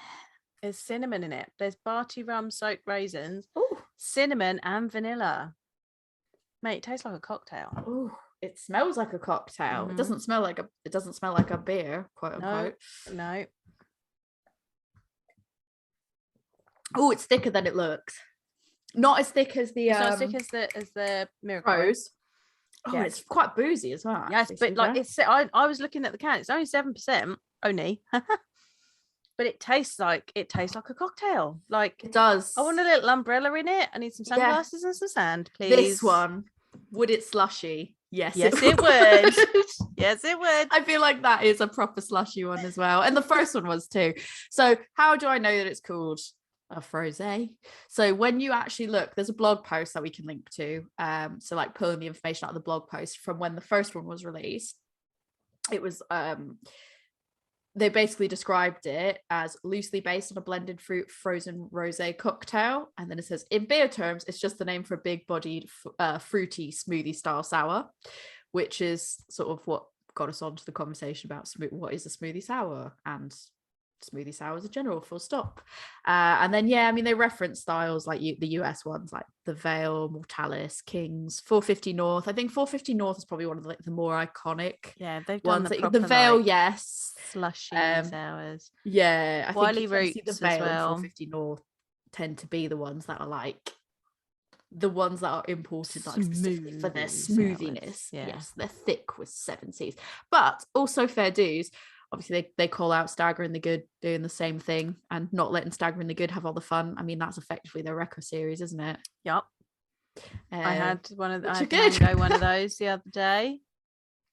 There's cinnamon in it. There's Barty rum soaked raisins. Ooh. Cinnamon and vanilla. Mate, it tastes like a cocktail. Ooh, it smells like a cocktail. It doesn't smell like a beer, quote unquote. No. Oh, it's thicker than it looks. Not as thick as the it's not as thick as the Merakai. Froz. Oh, it's quite boozy as well. Yes, but like it's I was looking at the can. It's only 7%. Only. But it tastes like a cocktail. Like it does. I want a little umbrella in it. I need some sunglasses and some sand, please. This one, would it slushy? Yes, it would. Yes, it would. I feel like that is a proper slushy one as well. And the first one was too. So how do I know that it's called a Froz-ah? So when you actually look, there's a blog post that we can link to. So like pulling the information out of the blog post from when the first one was released. It was they basically described it as loosely based on a blended fruit frozen rosé cocktail. And then it says, in beer terms, it's just the name for a big-bodied, fruity smoothie style sour, which is sort of what got us onto the conversation about what is a smoothie sour and smoothie sours in general, full stop. And then they reference styles like the US ones like the Vale, Mortalis, Kings, 450 North. I think 450 North is probably one of the more iconic they've done ones. the proper, the Vale, like, yes, slushy sours. I Wiley think Roots the Vale as well. and 450 North tend to be the ones that are like the ones that are imported like specifically for their smoothiness. Yes, they're thick with 7 C's, but also fair dues. Obviously, they call out Stagger and the Goodh doing the same thing and not letting Stagger and the Goodh have all the fun. I mean, that's effectively their Drekker series, isn't it? Yep. I had one of those the other day.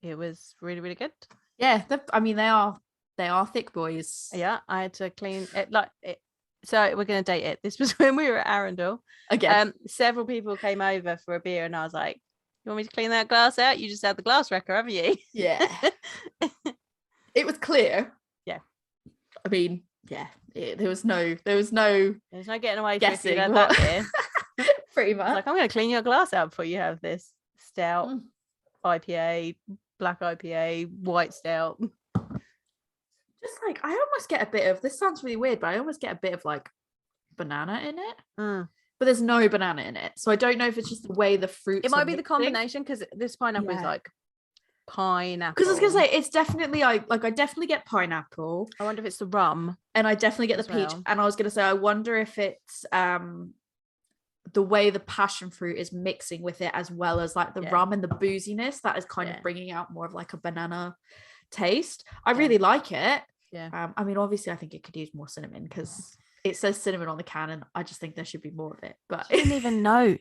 It was really, really good. Yeah, they are thick boys. Yeah, I had to clean it So we're going to date it. This was when we were at Arundel. Again. Several people came over for a beer and I was like, you want me to clean that glass out? You just had the glass Drekker, haven't you? Yeah. It was clear. Yeah. I mean, yeah, there was no getting away guessing from that beer. Pretty much. Like, I'm going to clean your glass out before you have this stout, IPA, black IPA, white stout. Just like, I almost get a bit of, this sounds really weird, but I almost get a bit of like banana in it. But there's no banana in it. So I don't know if it's just the way the fruits. It might be the combination because this pineapple is like pineapple. Because I was gonna say it's definitely I definitely get pineapple. I wonder if it's the rum. And I definitely get the peach. Well. And I was gonna say I wonder if it's the way the passion fruit is mixing with it, as well as like the rum and the booziness that is kind of bringing out more of like a banana taste. I really like it. Yeah. I mean, obviously I think it could use more cinnamon because it says cinnamon on the can and I just think there should be more of it. But she didn't even know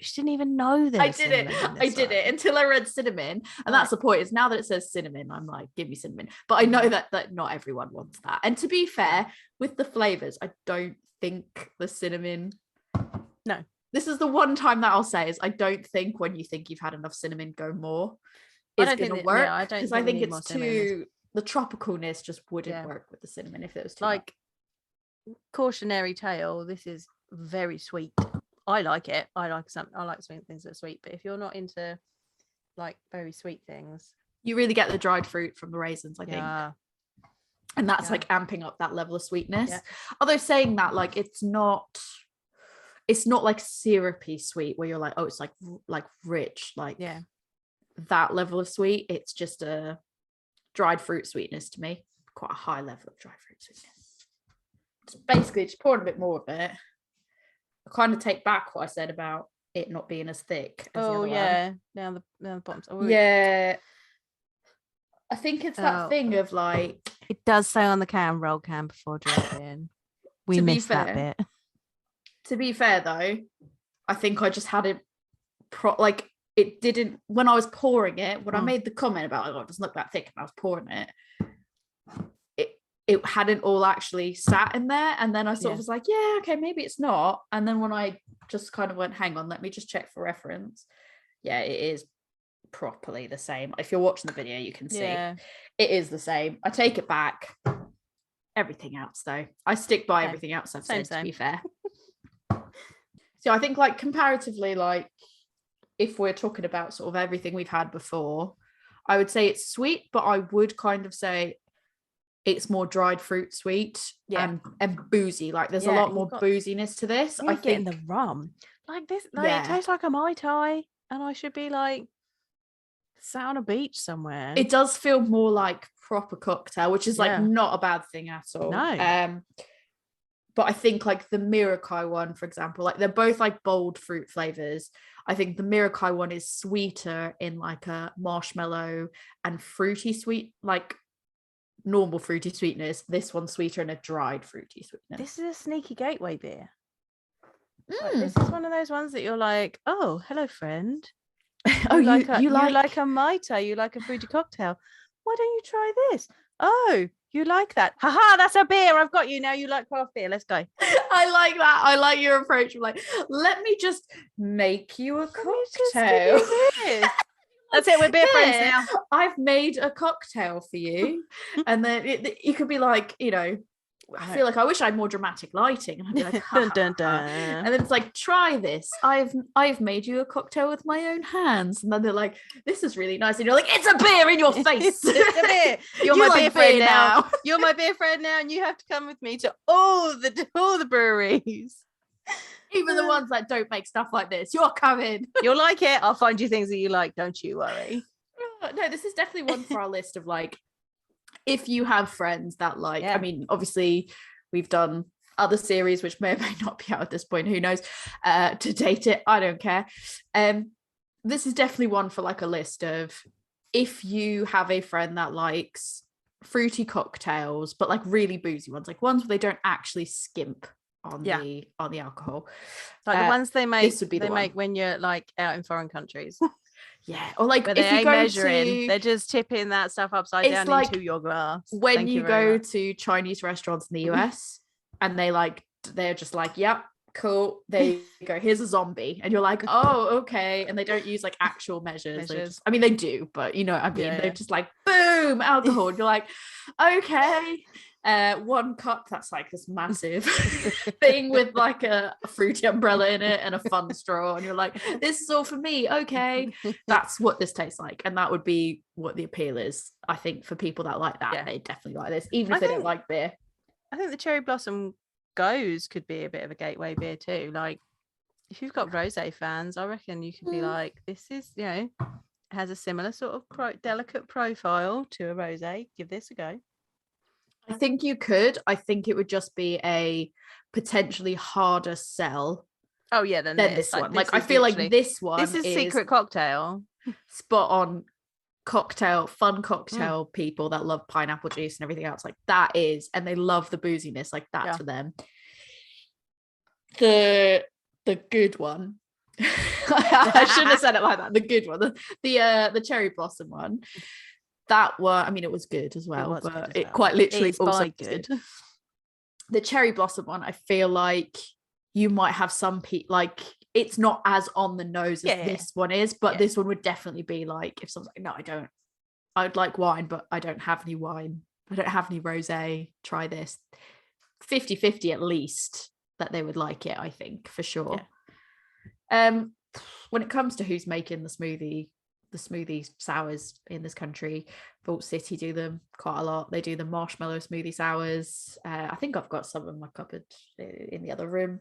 that. I did it until I read cinnamon. And that's the point, is now that it says cinnamon, I'm like, give me cinnamon. But I know that not everyone wants that. And to be fair, with the flavors, I don't think the cinnamon. No. This is the one time that I'll say is I don't think when you think you've had enough cinnamon, go more. It's going to work. Because I think it's too, the tropicalness just wouldn't work with the cinnamon if it was too like much. Cautionary tale, this is very sweet. I like it. I like sweet things that are sweet, but if you're not into like very sweet things, you really get the dried fruit from the raisins, I think. And that's like amping up that level of sweetness. Although saying that, like it's not like syrupy sweet where you're like, oh, it's like rich, like that level of sweet. It's just a dried fruit sweetness to me, quite a high level of dried fruit sweetness. Basically just pouring a bit more of it. I kind of take back what I said about it not being as thick as the other one. Down the bottom. I think it's that thing of like, it does say on the can, roll can before drinking. We missed that bit. To be fair though, I think I just had it like it didn't, when I was pouring it, when I made the comment about it doesn't look that thick and I was pouring it, it hadn't all actually sat in there. And then I sort of was like, yeah, okay, maybe it's not. And then when I just kind of went, hang on, let me just check for reference. Yeah, it is properly the same. If you're watching the video, you can see it is the same. I take it back. Everything else though, I stick by everything else I've said, to be fair. So I think like comparatively, like if we're talking about sort of everything we've had before, I would say it's sweet, but I would kind of say it's more dried fruit sweet and boozy. Like there's a lot more booziness to this. I think the rum like this, like it tastes like a Mai Tai, and I should be like sat on a beach somewhere. It does feel more like proper cocktail, which is like not a bad thing at all. No. But I think like the Merakai one, for example, like they're both like bold fruit flavors. I think the Merakai one is sweeter in like a marshmallow and fruity sweet, like normal fruity sweetness. This one's sweeter in a dried fruity sweetness. This is a sneaky gateway beer. Like, this is one of those ones that you're like, oh, hello, friend. You like a Mai Tai, you like a fruity cocktail. Why don't you try this? Oh, you like that? Haha, that's a beer. I've got you now. You like craft beer. Let's go. I like that. I like your approach. I'm like, let me just make you a cocktail. That's it. We're beer friends now. I've made a cocktail for you. And then you could be like, you know, I feel like I wish I had more dramatic lighting. And I'd be like, dun, dun, dun. And then it's like, try this. I've made you a cocktail with my own hands. And then they're like, this is really nice. And you're like, it's a beer in your face. It's a beer. You're my beer friend now. You're my beer friend now, and you have to come with me to all the breweries. Even the ones that don't make stuff like this. You're coming. You'll like it. I'll find you things that you like. Don't you worry. No, this is definitely one for our list of like, if you have friends that like, I mean, obviously we've done other series which may or may not be out at this point, who knows, to date it, I don't care. This is definitely one for like a list of, if you have a friend that likes fruity cocktails but like really boozy ones, like ones where they don't actually skimp on the alcohol, like the ones they make, this would be they make when you're like out in foreign countries. Yeah, or like but if you go measuring, they're just tipping that stuff upside down like into your glass. When you go to Chinese restaurants in the US and they're just like, yep, cool, there you go, here's a zombie, and you're like, oh, okay, and they don't use like actual measures. I mean, they do, but you know what I mean, they're just like, boom, alcohol, and you're like, okay. One cup that's like this massive thing with like a fruity umbrella in it and a fun straw, and you're like, this is all for me, okay. That's what this tastes like, and that would be what the appeal is, I think, for people that like that. They definitely like this, even if they don't like beer. I think the Cherry Blossom Gose could be a bit of a gateway beer too. Like if you've got rosé fans, I reckon you could be like, this is, you know, has a similar sort of delicate profile to a rosé, give this a go. I think you could. I think it would just be a potentially harder sell. Oh yeah, than this one. Like I feel like this one. This is secret cocktail. Spot on cocktail, fun cocktail people that love pineapple juice and everything else. Like that is, and they love the booziness. Like that's for them. The good one. I shouldn't have said it like that. The good one. The cherry blossom one. That one, I mean, it was good as well, but it quite literally also good. The cherry blossom one, I feel like you might have some people, like it's not as on the nose as this one is, but this one would definitely be like, if someone's like, no, I'd like wine, but I don't have any wine, I don't have any rosé, try this. 50-50 at least that they would like it, I think, for sure. When it comes to who's making the smoothie sours in this country, Vault City do them quite a lot. They do the marshmallow smoothie sours. I think I've got some in my cupboard in the other room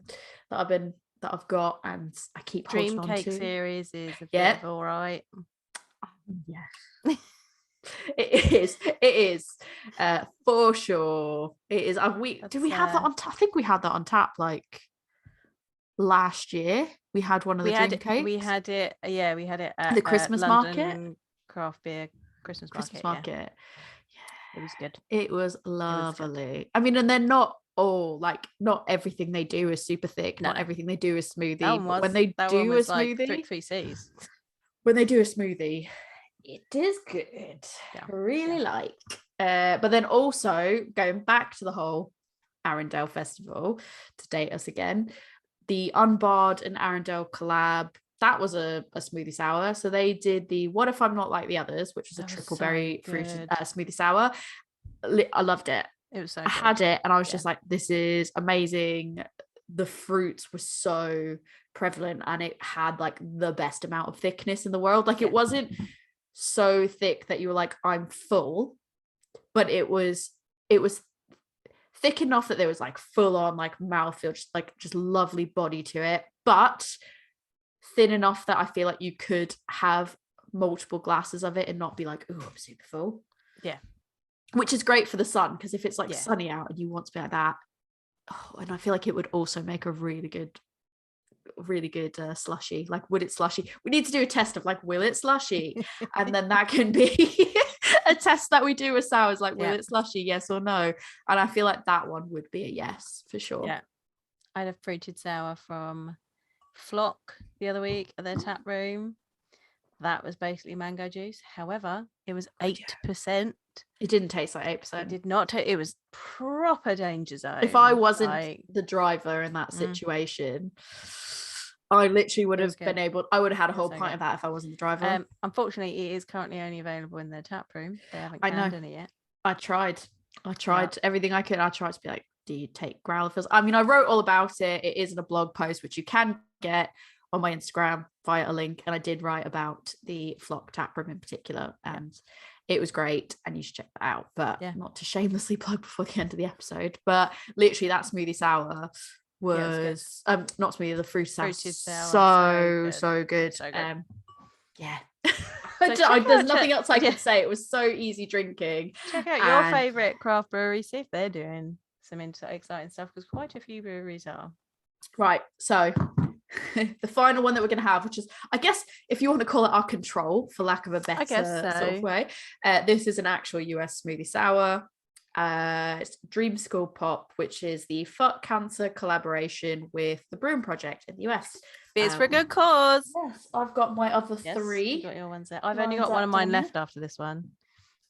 that I've got, and I keep Dream holding Cake on to. Series is a bit of all right. Yeah. It is for sure. It is. Did we have that on tap? I think we had that on tap like last year. We had one of the dream cakes. We had it. Yeah, we had it at the Christmas London market. Craft beer Christmas market. Yeah, it was good. It was lovely. I mean, and they're not all like, not everything they do is super thick. No. Not everything they do is smoothie. But when they do a smoothie, like 3 Cs. When they do a smoothie, it is good. Yeah. Really like. But then also going back to the whole Arundel Festival to date us again. The Unbarred and Arundel collab, that was a smoothie sour. So they did the What If I'm Not Like the Others, which was a triple berry fruited smoothie sour. I loved it. It was so good. I had it and I was just like, this is amazing. The fruits were so prevalent and it had like the best amount of thickness in the world. Like it wasn't so thick that you were like, I'm full, but it was thick enough that there was like full on like mouthfeel, just lovely body to it, but thin enough that I feel like you could have multiple glasses of it and not be like, oh, I'm super full. Yeah. Which is great for the sun, because if it's like sunny out and you want to be like that, and I feel like it would also make a really good slushy. Like, would it slushy? We need to do a test of like, will it slushy? And then that can be a test that we do with sours, like, will it slushy, yes or no? And I feel like that one would be a yes for sure. Yeah, I had a fruited sour from Flock the other week at their tap room. That was basically mango juice. However, it was 8%. It didn't taste like 8%. It did not taste. It was proper danger zone. If I wasn't the driver in that situation, I literally would have been able. I would have had a whole pint of that if I wasn't the driver. Unfortunately, it is currently only available in their tap room. They haven't canned any yet. I tried everything I could. I tried to be like, do you take growler fills? I mean, I wrote all about it. It is in a blog post, which you can get on my Instagram via a link. And I did write about the Flock tap room in particular. And it was great. And you should check that out. But not to shamelessly plug before the end of the episode. But literally that smoothie sour was not smoothie, the fruited sour. So good. Yeah. There's nothing else I could say. It was so easy drinking. Check out your favorite craft brewery, see if they're doing some exciting stuff, because quite a few breweries are. Right, so the final one that we're going to have, which is, I guess, if you want to call it our control, for lack of a better sort of way, this is an actual US smoothie sour. It's Dreamsicle Pop, which is the Fuck Cancer collaboration with the Brewing Project in the US. It's for a good cause. Yes, I've got my other three. You got your ones there. I've only got one of mine left after this one.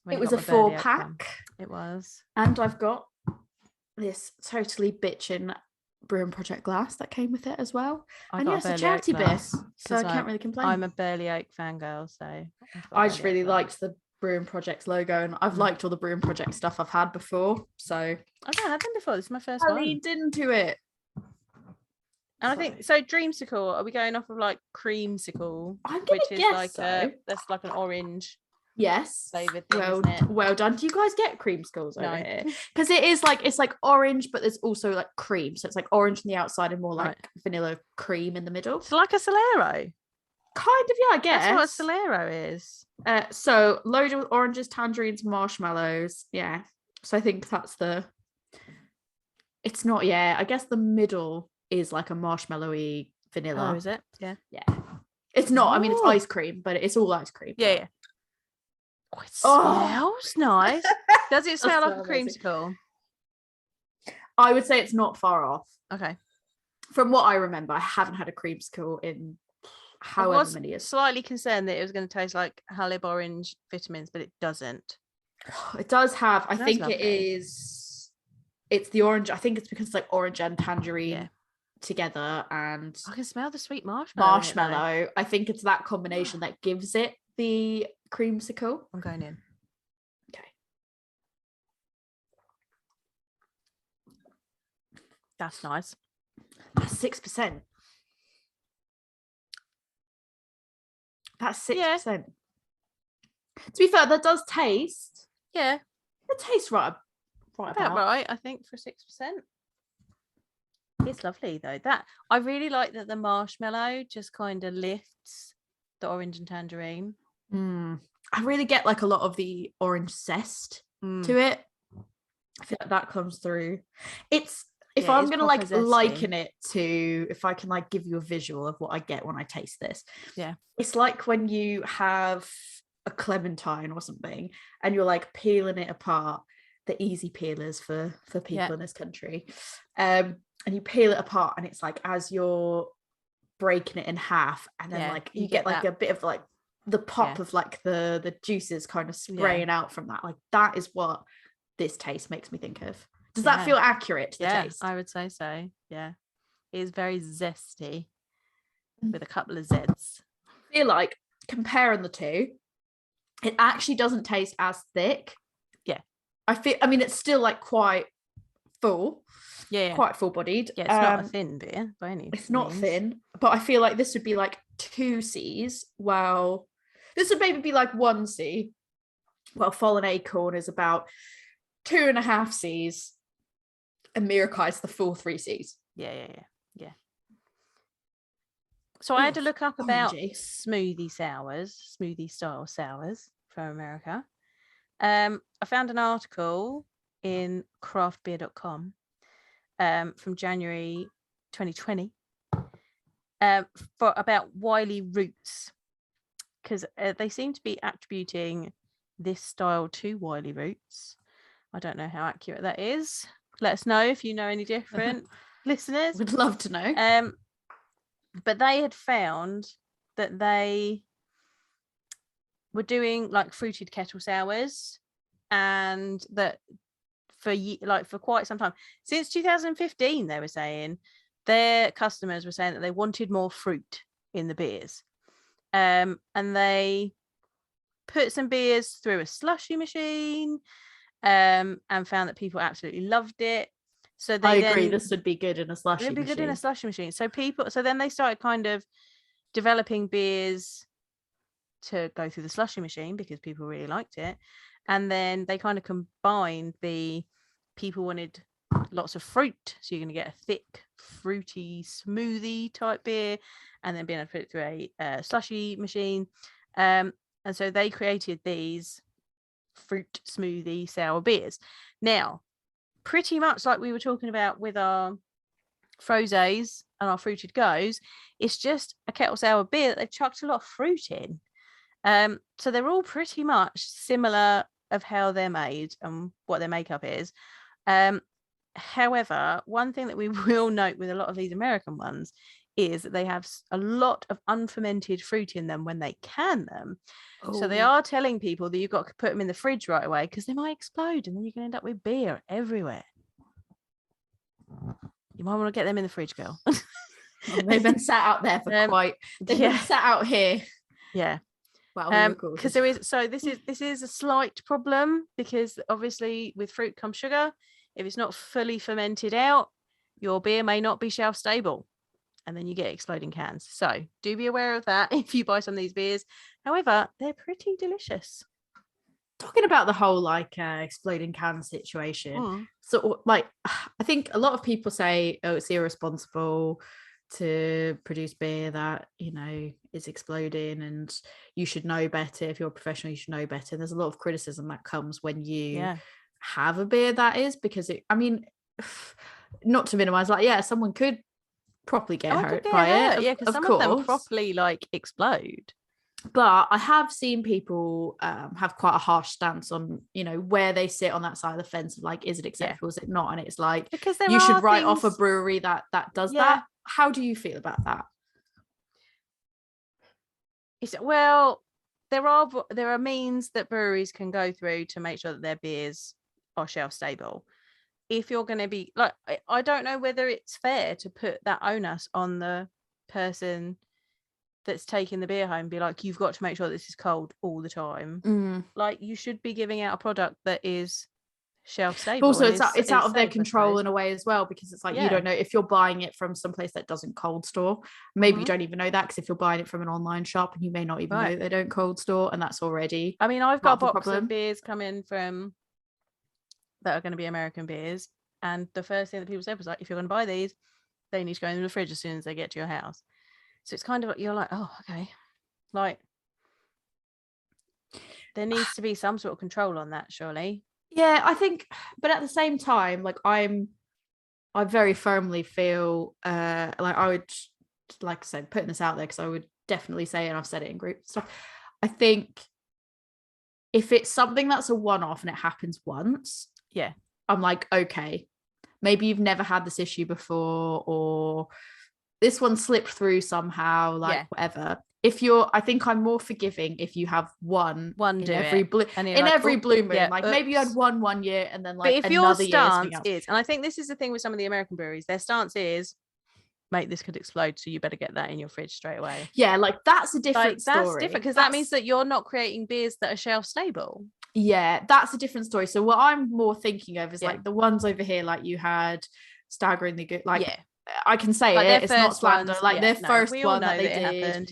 It was a 4-pack. It was. And I've got this totally bitchin' Brewing Project glass that came with it as well. And yes, a charity bit, so I can't really complain. I'm a Burley Oak fangirl, so I just really liked the Brewing Project logo, and I've liked all the Brewing Project stuff I've had before, so I've not had them before. This is my first one. I leaned into it. And I think so. Dreamsicle, are we going off of like creamsicle? I'm gonna guess that's like an orange. Yes, flavored thing, isn't it? Well done. Do you guys get creamsicles over here? Because it is like, it's like orange, but there's also like cream, so it's like orange on the outside and more like vanilla cream in the middle. So like a Solero. Kind of, yeah, I guess. That's what a Solero is. So loaded with oranges, tangerines, marshmallows. Yeah. So I think that's it's not, I guess the middle is like a marshmallowy vanilla. Oh, is it? Yeah. Yeah. It's not, I mean, it's ice cream, but it's all ice cream. Yeah. Oh, it smells nice. Does it smell like a creamsicle? I would say it's not far off. Okay. From what I remember, I haven't had a creamsicle in however many years. Slightly concerned that it was going to taste like Halib orange vitamins, but it doesn't. It does have, I think it's the orange. I think it's because it's like orange and tangerine together, and I can smell the sweet marshmallow. I think it's that combination that gives it the creamsicle. I'm going in. Okay. That's nice. That's 6%. That's 6%. Yeah. To be fair, that does taste. Yeah. It tastes right. About right, I think, for 6%. It's lovely though. That I really like that the marshmallow just kind of lifts the orange and tangerine. I really get like a lot of the orange zest to it. I feel like that comes through. It's I'm gonna like zesty. Liken it to, if I can like give you a visual of what I get when I taste this. Yeah. It's like when you have a clementine or something and you're like peeling it apart, the easy peelers for people in this country. And you peel it apart and it's like as you're breaking it in half, and then like you get like a bit of like the pop of like the juices kind of spraying out from that. Like that is what this taste makes me think of. Does that feel accurate to the taste? I would say so. Yeah. It is very zesty with a couple of Zs. I feel like comparing the two, it actually doesn't taste as thick. Yeah. I mean, it's still like quite full. Yeah. Quite full bodied. Yeah, it's not a thin beer by any means. It's not thin, but I feel like this would be like 2 Cs. Well, this would maybe be like 1 C. Well, Fallen Acorn is about 2.5 Cs. And Merakai is the full 3 Cs. Yeah. So I had to look up about smoothie style sours from America. I found an article in craftbeer.com, from January 2020 for about Wiley roots, because they seem to be attributing this style to Wiley roots. I don't know how accurate that is. Let us know if you know any different, listeners. Would love to know. But they had found that they were doing like fruited kettle sours, and that for quite some time, since 2015, they were saying their customers were saying that they wanted more fruit in the beers. And they put some beers through a slushy machine, and found that people absolutely loved it. So I agree, this would be good in a slushy machine. It'd be good in a slushy machine. So then they started kind of developing beers to go through the slushy machine because people really liked it. And then they kind of combined the people wanted lots of fruit, so you're going to get a thick, fruity, smoothie type beer, and then being able to put it through a slushy machine. And so they created these fruit smoothie sour beers. Now, pretty much like we were talking about with our Froz-ahs and our fruited Gose, it's just a kettle sour beer that they've chucked a lot of fruit in. So they're all pretty much similar of how they're made and what their makeup is. However, one thing that we will note with a lot of these American ones is that they have a lot of unfermented fruit in them when they can them. Oh. So they are telling people that you've got to put them in the fridge right away because they might explode and then you're going to end up with beer everywhere. You might want to get them in the fridge, girl. They've been sat out there for they've been sat out here. Yeah. Wow. Because this is a slight problem, because obviously with fruit comes sugar. If it's not fully fermented out, your beer may not be shelf stable, and then you get exploding cans. So do be aware of that if you buy some of these beers. However, they're pretty delicious. Talking about the whole exploding can situation, so I think a lot of people say, oh, it's irresponsible to produce beer that is exploding, and you should know better. If you're a professional, you should know better. There's a lot of criticism that comes when you have a beer that is, because not to minimize, someone could properly get hurt by it, because some of them properly explode. But I have seen people have quite a harsh stance on where they sit on that side of the fence of is it acceptable, is it not? And it's because you should write off a brewery that does that. How do you feel about that? There are means that breweries can go through to make sure that their beers are shelf stable. If you're going to be I don't know whether it's fair to put that onus on the person that's taking the beer home and be you've got to make sure this is cold all the time. You should be giving out a product that is shelf stable. Also, it's out of their control in a way as well, because it's you don't know if you're buying it from someplace that doesn't cold store. Maybe you don't even know that, because if you're buying it from an online shop, and you may not even know they don't cold store, and that's already I've got a box of beers coming from that are going to be American beers, and the first thing that people said was if you're going to buy these, they need to go in the fridge as soon as they get to your house. So it's kind of you're oh, okay, there needs to be some sort of control on that, surely. Yeah, I think, but at the same time, I very firmly feel I would, I said, putting this out there, because I would definitely say, and I've said it in group stuff, I think if it's something that's a one-off and it happens once, I'm okay, maybe you've never had this issue before, or this one slipped through somehow, whatever. I think I'm more forgiving if you have one in every blue moon. Maybe you had one year, and then but if another your stance year is, and I think this is the thing with some of the American breweries, their stance is, mate, this could explode, so you better get that in your fridge straight away. Yeah, that's a different story. That's different, because that means that you're not creating beers that are shelf stable. Yeah, that's a different story. So what I'm more thinking of is the ones over here, you had Staggeringly Good, I can say it. It's not slander. Their first one that they did, happened,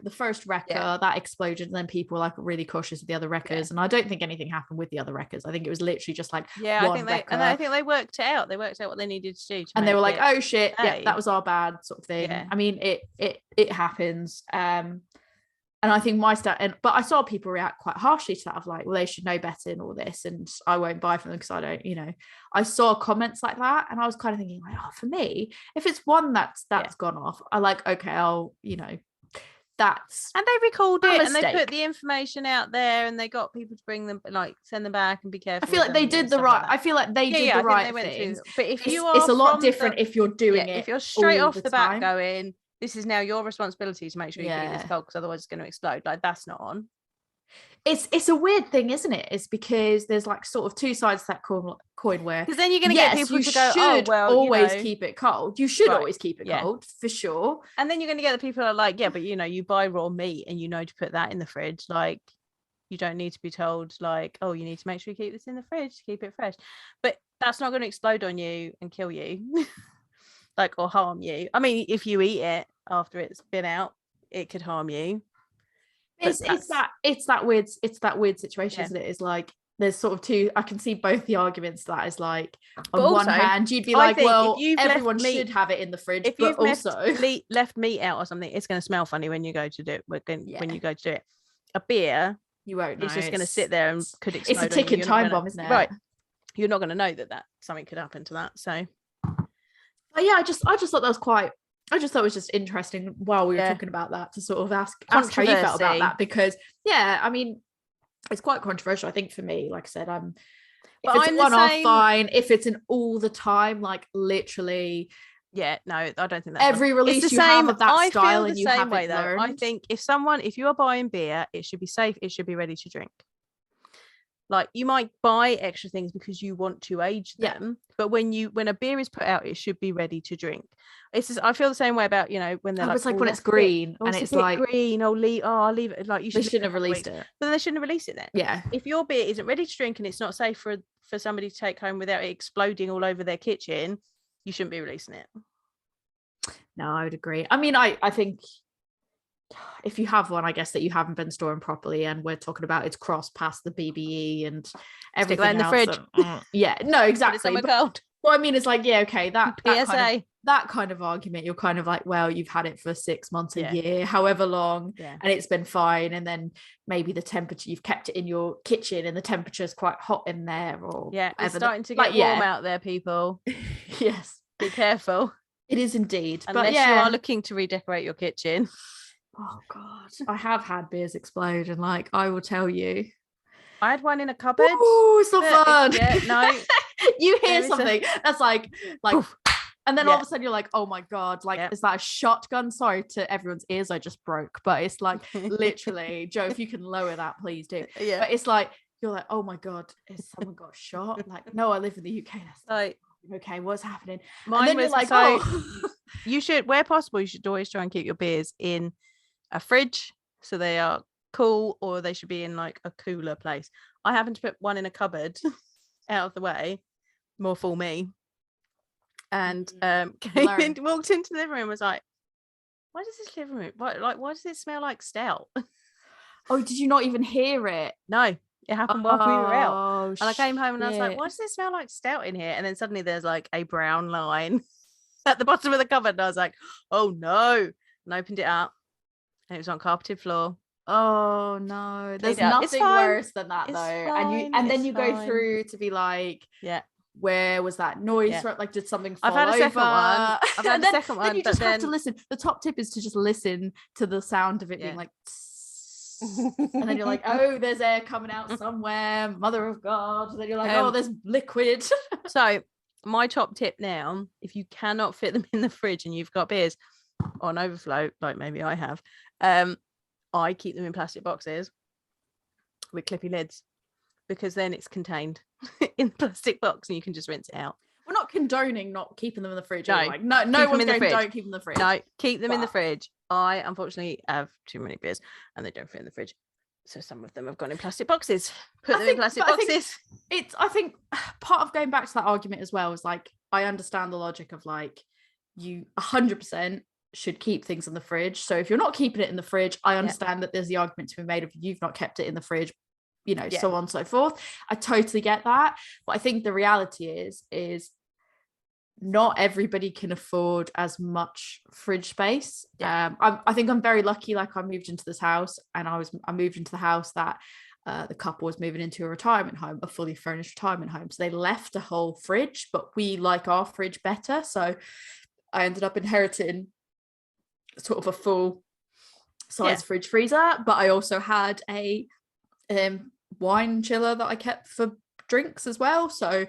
the first Drekker, that exploded, and then people were really cautious of the other Drekkers. And I don't think anything happened with the other Drekkers. I think it was literally just one Drekker. I think they worked it out. They worked out what they needed to do. And they were oh shit, that was our bad sort of thing. Yeah. I mean, it happens. And I think but I saw people react quite harshly to that, of like, well, they should know better and all this, and I won't buy from them because I don't, I saw comments like that, and I was kind of thinking like, oh, for me, if it's one that's gone off, I like, okay, I'll, that's, and they record it and they put the information out there, and they got people to bring them, like send them back and be careful. I feel like they did the right. I feel like they did the right things. But if it's a lot different if you're doing it. If you're straight off the bat going, this is now your responsibility to make sure you keep this cold, because otherwise it's going to explode. Like, that's not on. It's a weird thing, isn't it? It's because there's like sort of two sides to that coin where, because then you're going to get people to go, oh, well, always keep it cold. You should always keep it cold, for sure. And then you're going to get the people who are like, yeah, but you buy raw meat and to put that in the fridge. Like, you don't need to be told like, oh, you need to make sure you keep this in the fridge to keep it fresh. But that's not going to explode on you and kill you. Like, or harm you. I mean, if you eat it after it's been out, it could harm you. It's that weird situation, isn't it? It's like there's sort of two. I can see both the arguments. That is like, on one hand, you'd be like, well, everyone should have it in the fridge, if but you've left meat out or something, it's going to smell funny when you go to do it. When you go to do it, a beer, you won't know. It's just going to sit there and could explode. It's a ticking time bomb, isn't it? Right. You're not going to know that something could happen to that. So. But yeah, I just thought that was quite. I just thought it was just interesting while we were talking about that to sort of ask how you felt about that, because I mean, it's quite controversial. I think for me, like I said, if it's a one-off, fine. If it's an all the time, like literally, no, I don't think that's every release you have of that style, and you haven't learned. I think if you are buying beer, it should be safe. It should be ready to drink. Like, you might buy extra things because you want to age them, but when a beer is put out, it should be ready to drink. It's just, I feel the same way about, when they're it's like when it's green and it's like green, I'll leave it. Like, they shouldn't have released it. But then they shouldn't have released it then. Yeah. If your beer isn't ready to drink and it's not safe for somebody to take home without it exploding all over their kitchen, you shouldn't be releasing it. No, I would agree. I mean, I think if you have one, I guess, that you haven't been storing properly, and we're talking about it's crossed past the BBE and everything in the fridge. No, exactly. Well, I mean, it's like, okay, that PSA. That kind of argument, you're kind of like, well, you've had it for 6 months, a year, however long, and it's been fine, and then maybe the temperature, you've kept it in your kitchen and the temperature is quite hot in there, or it's starting to get warm out there, people. Yes, be careful. It is indeed. Unless you are looking to redecorate your kitchen. Oh God, I have had beers explode, and like, I will tell you, I had one in a cupboard. Oh, it's not fun. No. You hear something that's like, and then all of a sudden you're like, oh my God, like, is that a shotgun? Sorry to everyone's ears, I just broke, but it's like, literally, Joe, if you can lower that, please do. Yeah. But it's like, you're like, oh my God, is someone got shot? Like, no, I live in the UK. That's like, okay, what's happening? Mine, and then was like, you should, where possible, you should always try and keep your beers in a fridge so they are cool, or they should be in like a cooler place. I happened to put one in a cupboard out of the way, more for me, and came in, walked into the living room, was like, why does this living room, why does it smell like stout? Oh, did you not even hear it? No, it happened while we were out, and I came home and I was like, why does it smell like stout in here? And then suddenly there's like a brown line at the bottom of the cupboard, and I was like, oh no, and opened it up, and it was on carpeted floor. Oh no, there's nothing worse than that, though. And then you go through to be like, where was that noise from? Like, did something fall over? I've had a second one. Then you just have to listen. The top tip is to just listen to the sound of it being like, and then you're like, oh, there's air coming out somewhere, mother of God. And then you're like, oh, there's liquid. So my top tip now, if you cannot fit them in the fridge and you've got beers on overflow, like maybe I have, I keep them in plastic boxes with clippy lids, because then it's contained in the plastic box and you can just rinse it out. We're not condoning not keeping them in the fridge. No, like, no one's going, don't keep them in the fridge. No, keep them in the fridge. I unfortunately have too many beers and they don't fit in the fridge, so some of them have gone in plastic boxes. Put them in plastic boxes. I think part of going back to that argument as well is like, I understand the logic of like, you 100% should keep things in the fridge. So if you're not keeping it in the fridge, I understand that there's the argument to be made of you've not kept it in the fridge, so on and so forth. I totally get that. But I think the reality is not everybody can afford as much fridge space. Yeah. I think I'm very lucky. Like, I moved into this house, and I moved into the house that the couple was moving into a fully furnished retirement home. So they left a whole fridge, but we like our fridge better. So I ended up inheriting sort of a full size fridge freezer, but I also had a wine chiller that I kept for drinks as well. So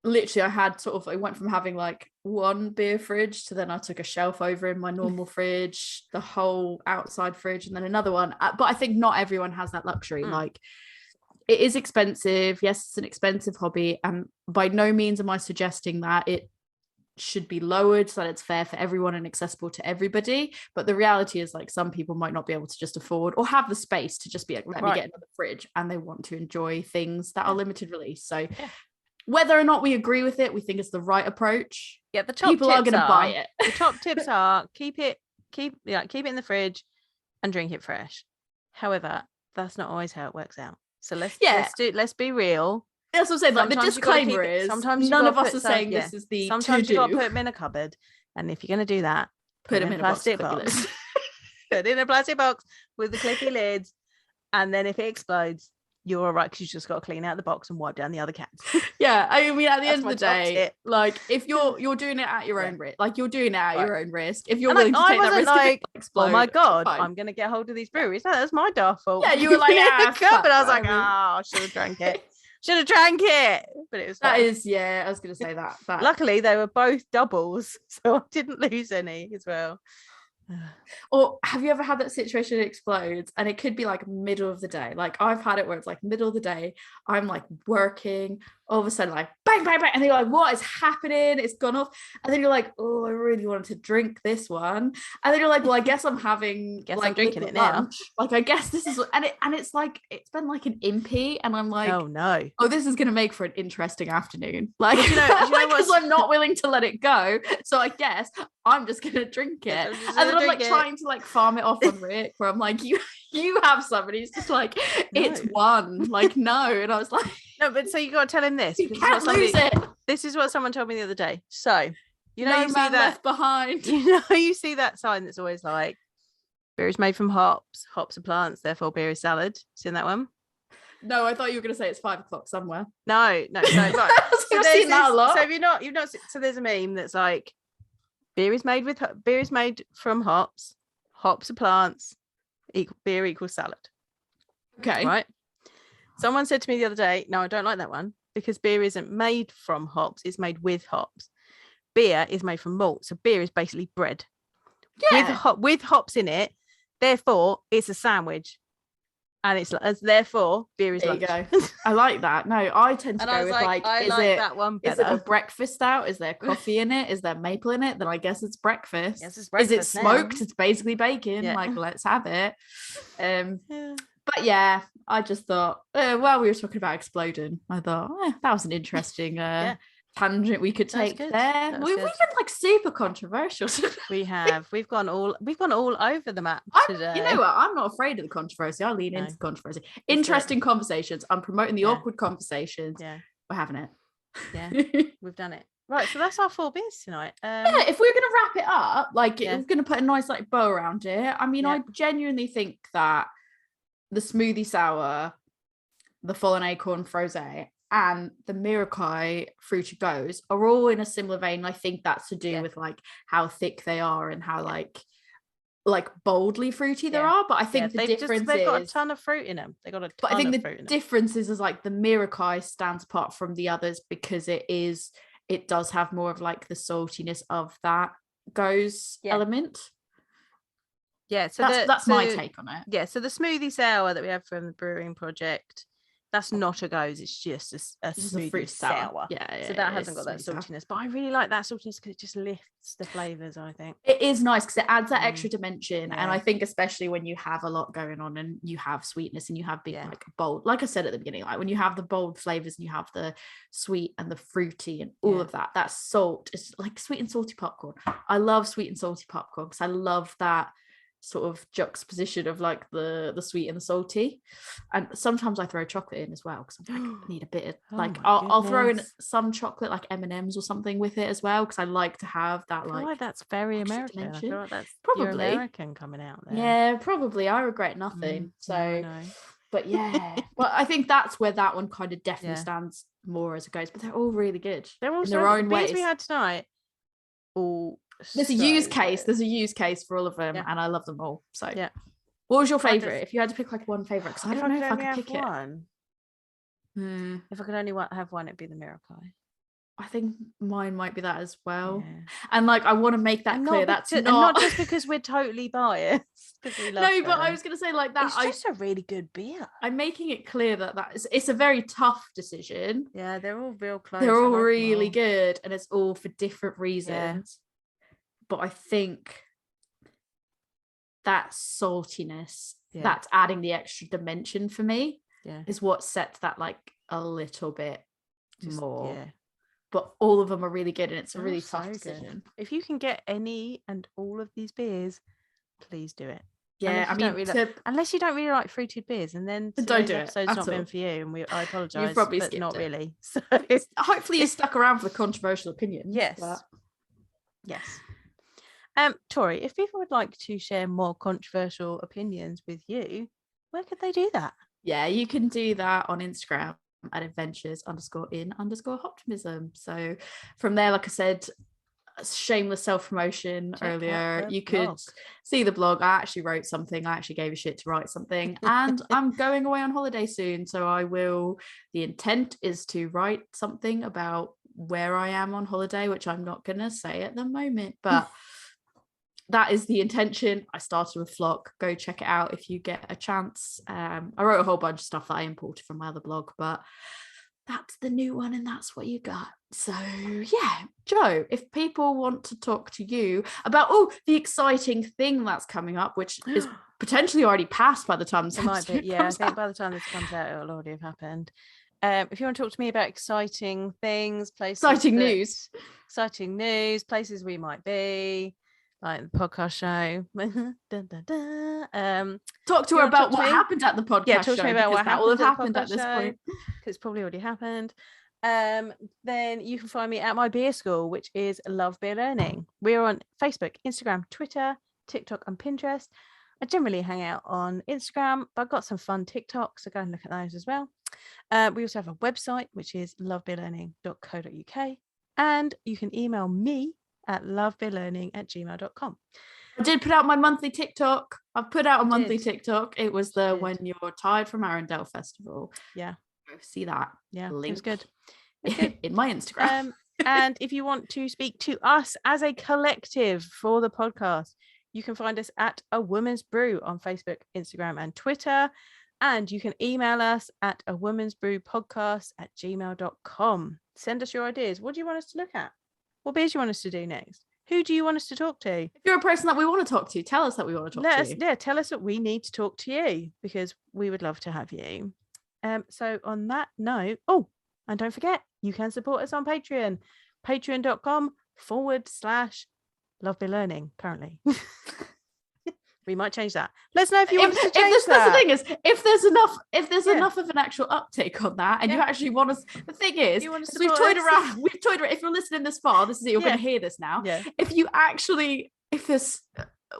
literally I went from having like one beer fridge to then I took a shelf over in my normal fridge, the whole outside fridge, and then another one. But I think not everyone has that luxury. Like, it is expensive. Yes, it's an expensive hobby, and by no means am I suggesting that it should be lowered so that it's fair for everyone and accessible to everybody. But the reality is, like, some people might not be able to just afford or have the space to just be like, let me get another fridge, and they want to enjoy things that are limited release. So whether or not we agree with it, we think it's the right approach. Yeah, the top people are going to buy it. The top tips are keep it in the fridge and drink it fresh. However, that's not always how it works out. So let's be real. That's what I'm saying. Like, the disclaimer is sometimes none of us are saying this is the sometimes you got to put them in a cupboard, and if you're going to do that, put them in a plastic box. Put it in a plastic box with the clicky lids, and then if it explodes, you're all right, because you just got to clean out the box and wipe down the other cans. Yeah, I mean, at the end of the day, like, if you're doing it at your own risk, like, you're doing it at your own risk. If you're willing to take that risk, like, explode, oh my god, I'm gonna get hold of these breweries. No, that's my downfall. Yeah, you were like, but I was like, I should have drank it. But it was fine. That is, I was gonna say that. Luckily, they were both doubles, so I didn't lose any as well. Or have you ever had that situation, it explodes, and it could be like middle of the day? Like, I've had it where it's like middle of the day, I'm like working, all of a sudden, like, bang bang bang, and you're like, what is happening? It's gone off. And then you're like, oh, I really wanted to drink this one. And then you're like, well, I guess I'm having I'm drinking it now. Like, I guess this is, and it's like, it's been like an impy, and I'm like, oh no, this is gonna make for an interesting afternoon. Like, because I'm not willing to let it go, so I guess I'm just gonna drink it. And then I'm like trying to like farm it off on Rick, where I'm like, you have somebody who's just like, it's one, like, no. And I was like, no, but so you got to tell him this. You can't lose it. This is what someone told me the other day. So, you know, no you see man that left behind. You see that sign that's always like, beer is made from hops. Hops are plants, therefore beer is salad. Seen that one? No, I thought you were going to say it's 5 o'clock somewhere. No. Right. So I've seen that a lot. So you've not. So there's a meme that's like, beer is made from hops. Hops are plants. Beer equals salad. Okay. Right. Someone said to me the other day, no, I don't like that one, because beer isn't made from hops, it's made with hops. Beer is made from malt, so beer is basically bread. Yeah. With hops in it, therefore it's a sandwich. And it's therefore beer is lunch. There you go. I like that. No, I tend to go with that one better. Is it a breakfast stout? Is there coffee in it? Is there maple in it? Then I guess it's breakfast. Yes, it's breakfast. Is it smoked? Now. It's basically bacon. Yeah. Like, let's have it. But yeah, I just thought, while we were talking about exploding, I thought that was an interesting tangent we could take there. We've been like super controversial. We have. We've gone all over the map today. You know what? I'm not afraid of the controversy. I'll lean into controversy. Interesting conversations. I'm promoting the awkward conversations. Yeah, we're having it. Yeah, we've done it. Right, so that's our 4 beers tonight. If we're gonna wrap it up, like, we're gonna put a nice like bow around it. I mean, I genuinely think that the Smoothie Sour, the Fallen Acorn Froz-ah, and the Merakai Fruity Gose are all in a similar vein. I think that's to do with like how thick they are and how like boldly fruity they are. But I think the difference they've got a ton of fruit in them. They got a ton but I think of the difference is like the Merakai stands apart from the others because it does have more of like the saltiness of that Gose element. Yeah, so that's my take on it. Yeah, so the Smoothie Sour that we have from the Brewing project, that's not a Gose, it's just a smoothie fruit sour. Yeah, so that hasn't got that saltiness, but I really like that saltiness because it just lifts the flavors. I think it is nice because it adds that extra dimension, and I think especially when you have a lot going on and you have sweetness and you have big like bold, like I said at the beginning, like when you have the bold flavors and you have the sweet and the fruity and all of that salt is like sweet and salty popcorn. I love sweet and salty popcorn because I love that sort of juxtaposition of like the sweet and the salty, and sometimes I throw chocolate in as well because I'm like, I need a bit of like I'll throw in some chocolate like M&Ms or something with it as well because I like to have that like that's very American. dimension. I feel like that's probably American coming out there. Yeah, probably. I regret nothing. So no. But yeah, but I think that's where that one kind of definitely stands more as it goes. But they're all really good. They're all in their own ways. We had tonight. There's a use case. There's a use case for all of them, and I love them all. So yeah. What was your favorite? If you had to pick like one favorite, because I don't know if I could pick one. If I could only have one, it'd be the Merakai. I think mine might be that as well. Yeah. And like I want to make that clear. That's not just because we're totally biased. We love them. But I was going to say like that. It's just a really good beer. I'm making it clear that it's a very tough decision. Yeah, they're all real close. They're all really good, and it's all for different reasons. But I think that saltiness, that's adding the extra dimension for me, is what sets that like a little bit more. Yeah. But all of them are really good, and it's a really tough decision. If you can get any and all of these beers, please do it. Yeah, unless you don't really like fruited beers, and then don't do it. Episode's not been for you, and I apologise. You've probably but not really. So hopefully you stuck around for the controversial opinions. Yes. Yes. Tori, if people would like to share more controversial opinions with you, where could they do that? Yeah, you can do that on Instagram at adventures_in_optimism. So from there, like I said, shameless self-promotion earlier, you could see the blog. I actually wrote something. I actually gave a shit to write something, and I'm going away on holiday soon, so the intent is to write something about where I am on holiday, which I'm not gonna say at the moment, but that is the intention. I started with Flock. Go check it out if you get a chance. I wrote a whole bunch of stuff that I imported from my other blog, but that's the new one, and that's what you got. So yeah, Joe, if people want to talk to you about the exciting thing that's coming up, which is potentially already passed by the time this episode comes out. I think by the time this comes out, it'll already have happened. If you want to talk to me about exciting things, places, exciting news, places we might be, like the podcast show. Talk to her about what happened at the podcast show. Yeah, talk to me about what happened. That will have happened at this point. Because it's probably already happened. Then you can find me at my beer school, which is Love Beer Learning. We're on Facebook, Instagram, Twitter, TikTok, and Pinterest. I generally hang out on Instagram, but I've got some fun TikToks, so go and look at those as well. We also have a website, which is lovebeerlearning.co.uk, and you can email me at lovebeerlearning@gmail.com. I did put out my monthly TikTok. I've put out a monthly TikTok. It was when you're tired from Arundel Festival. Yeah. Go see that. Yeah. Link. It was good. In my Instagram. And if you want to speak to us as a collective for the podcast, you can find us at A Woman's Brew on Facebook, Instagram, and Twitter. And you can email us at awomansbrewpodcast@gmail.com. Send us your ideas. What do you want us to look at? What beers do you want us to do next? Who do you want us to talk to? If you're a person that we want to talk to, tell us that we want to talk to you. Yeah, tell us that we need to talk to you, because we would love to have you. So on that note, and don't forget, you can support us on Patreon. Patreon.com/lovebeerlearning currently. We might change that. Let us know if you want us to change that. That's the thing is, if there's enough of an actual uptake on that, and you actually want us, the thing is, we've toyed around. If you're listening this far, this is it. You're going to hear this now. Yeah.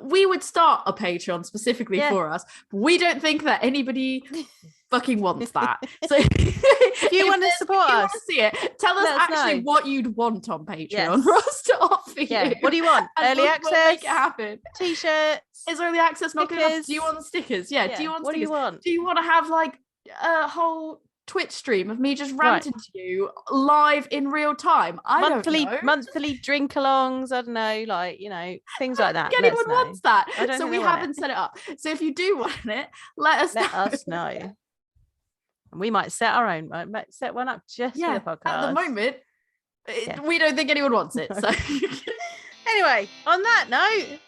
We would start a Patreon specifically for us. We don't think that anybody fucking wants that. So if you want to support us, want to see it, tell us actually what you'd want on Patreon for us to offer you. What do you want? Early access? We'll make it happen. T-shirts. Is early access not good enough? Do you want stickers? Yeah. Do you want stickers? What do you want? Do you want to have like a whole Twitch stream of me just ranting to you live in real time? Monthly drink alongs. I don't know, things like that. Anyone wants that? So we haven't set it up. So if you do want it, let us know. And we might set our own. Might set one up just for the podcast. At the moment, we don't think anyone wants it. So anyway, on that note,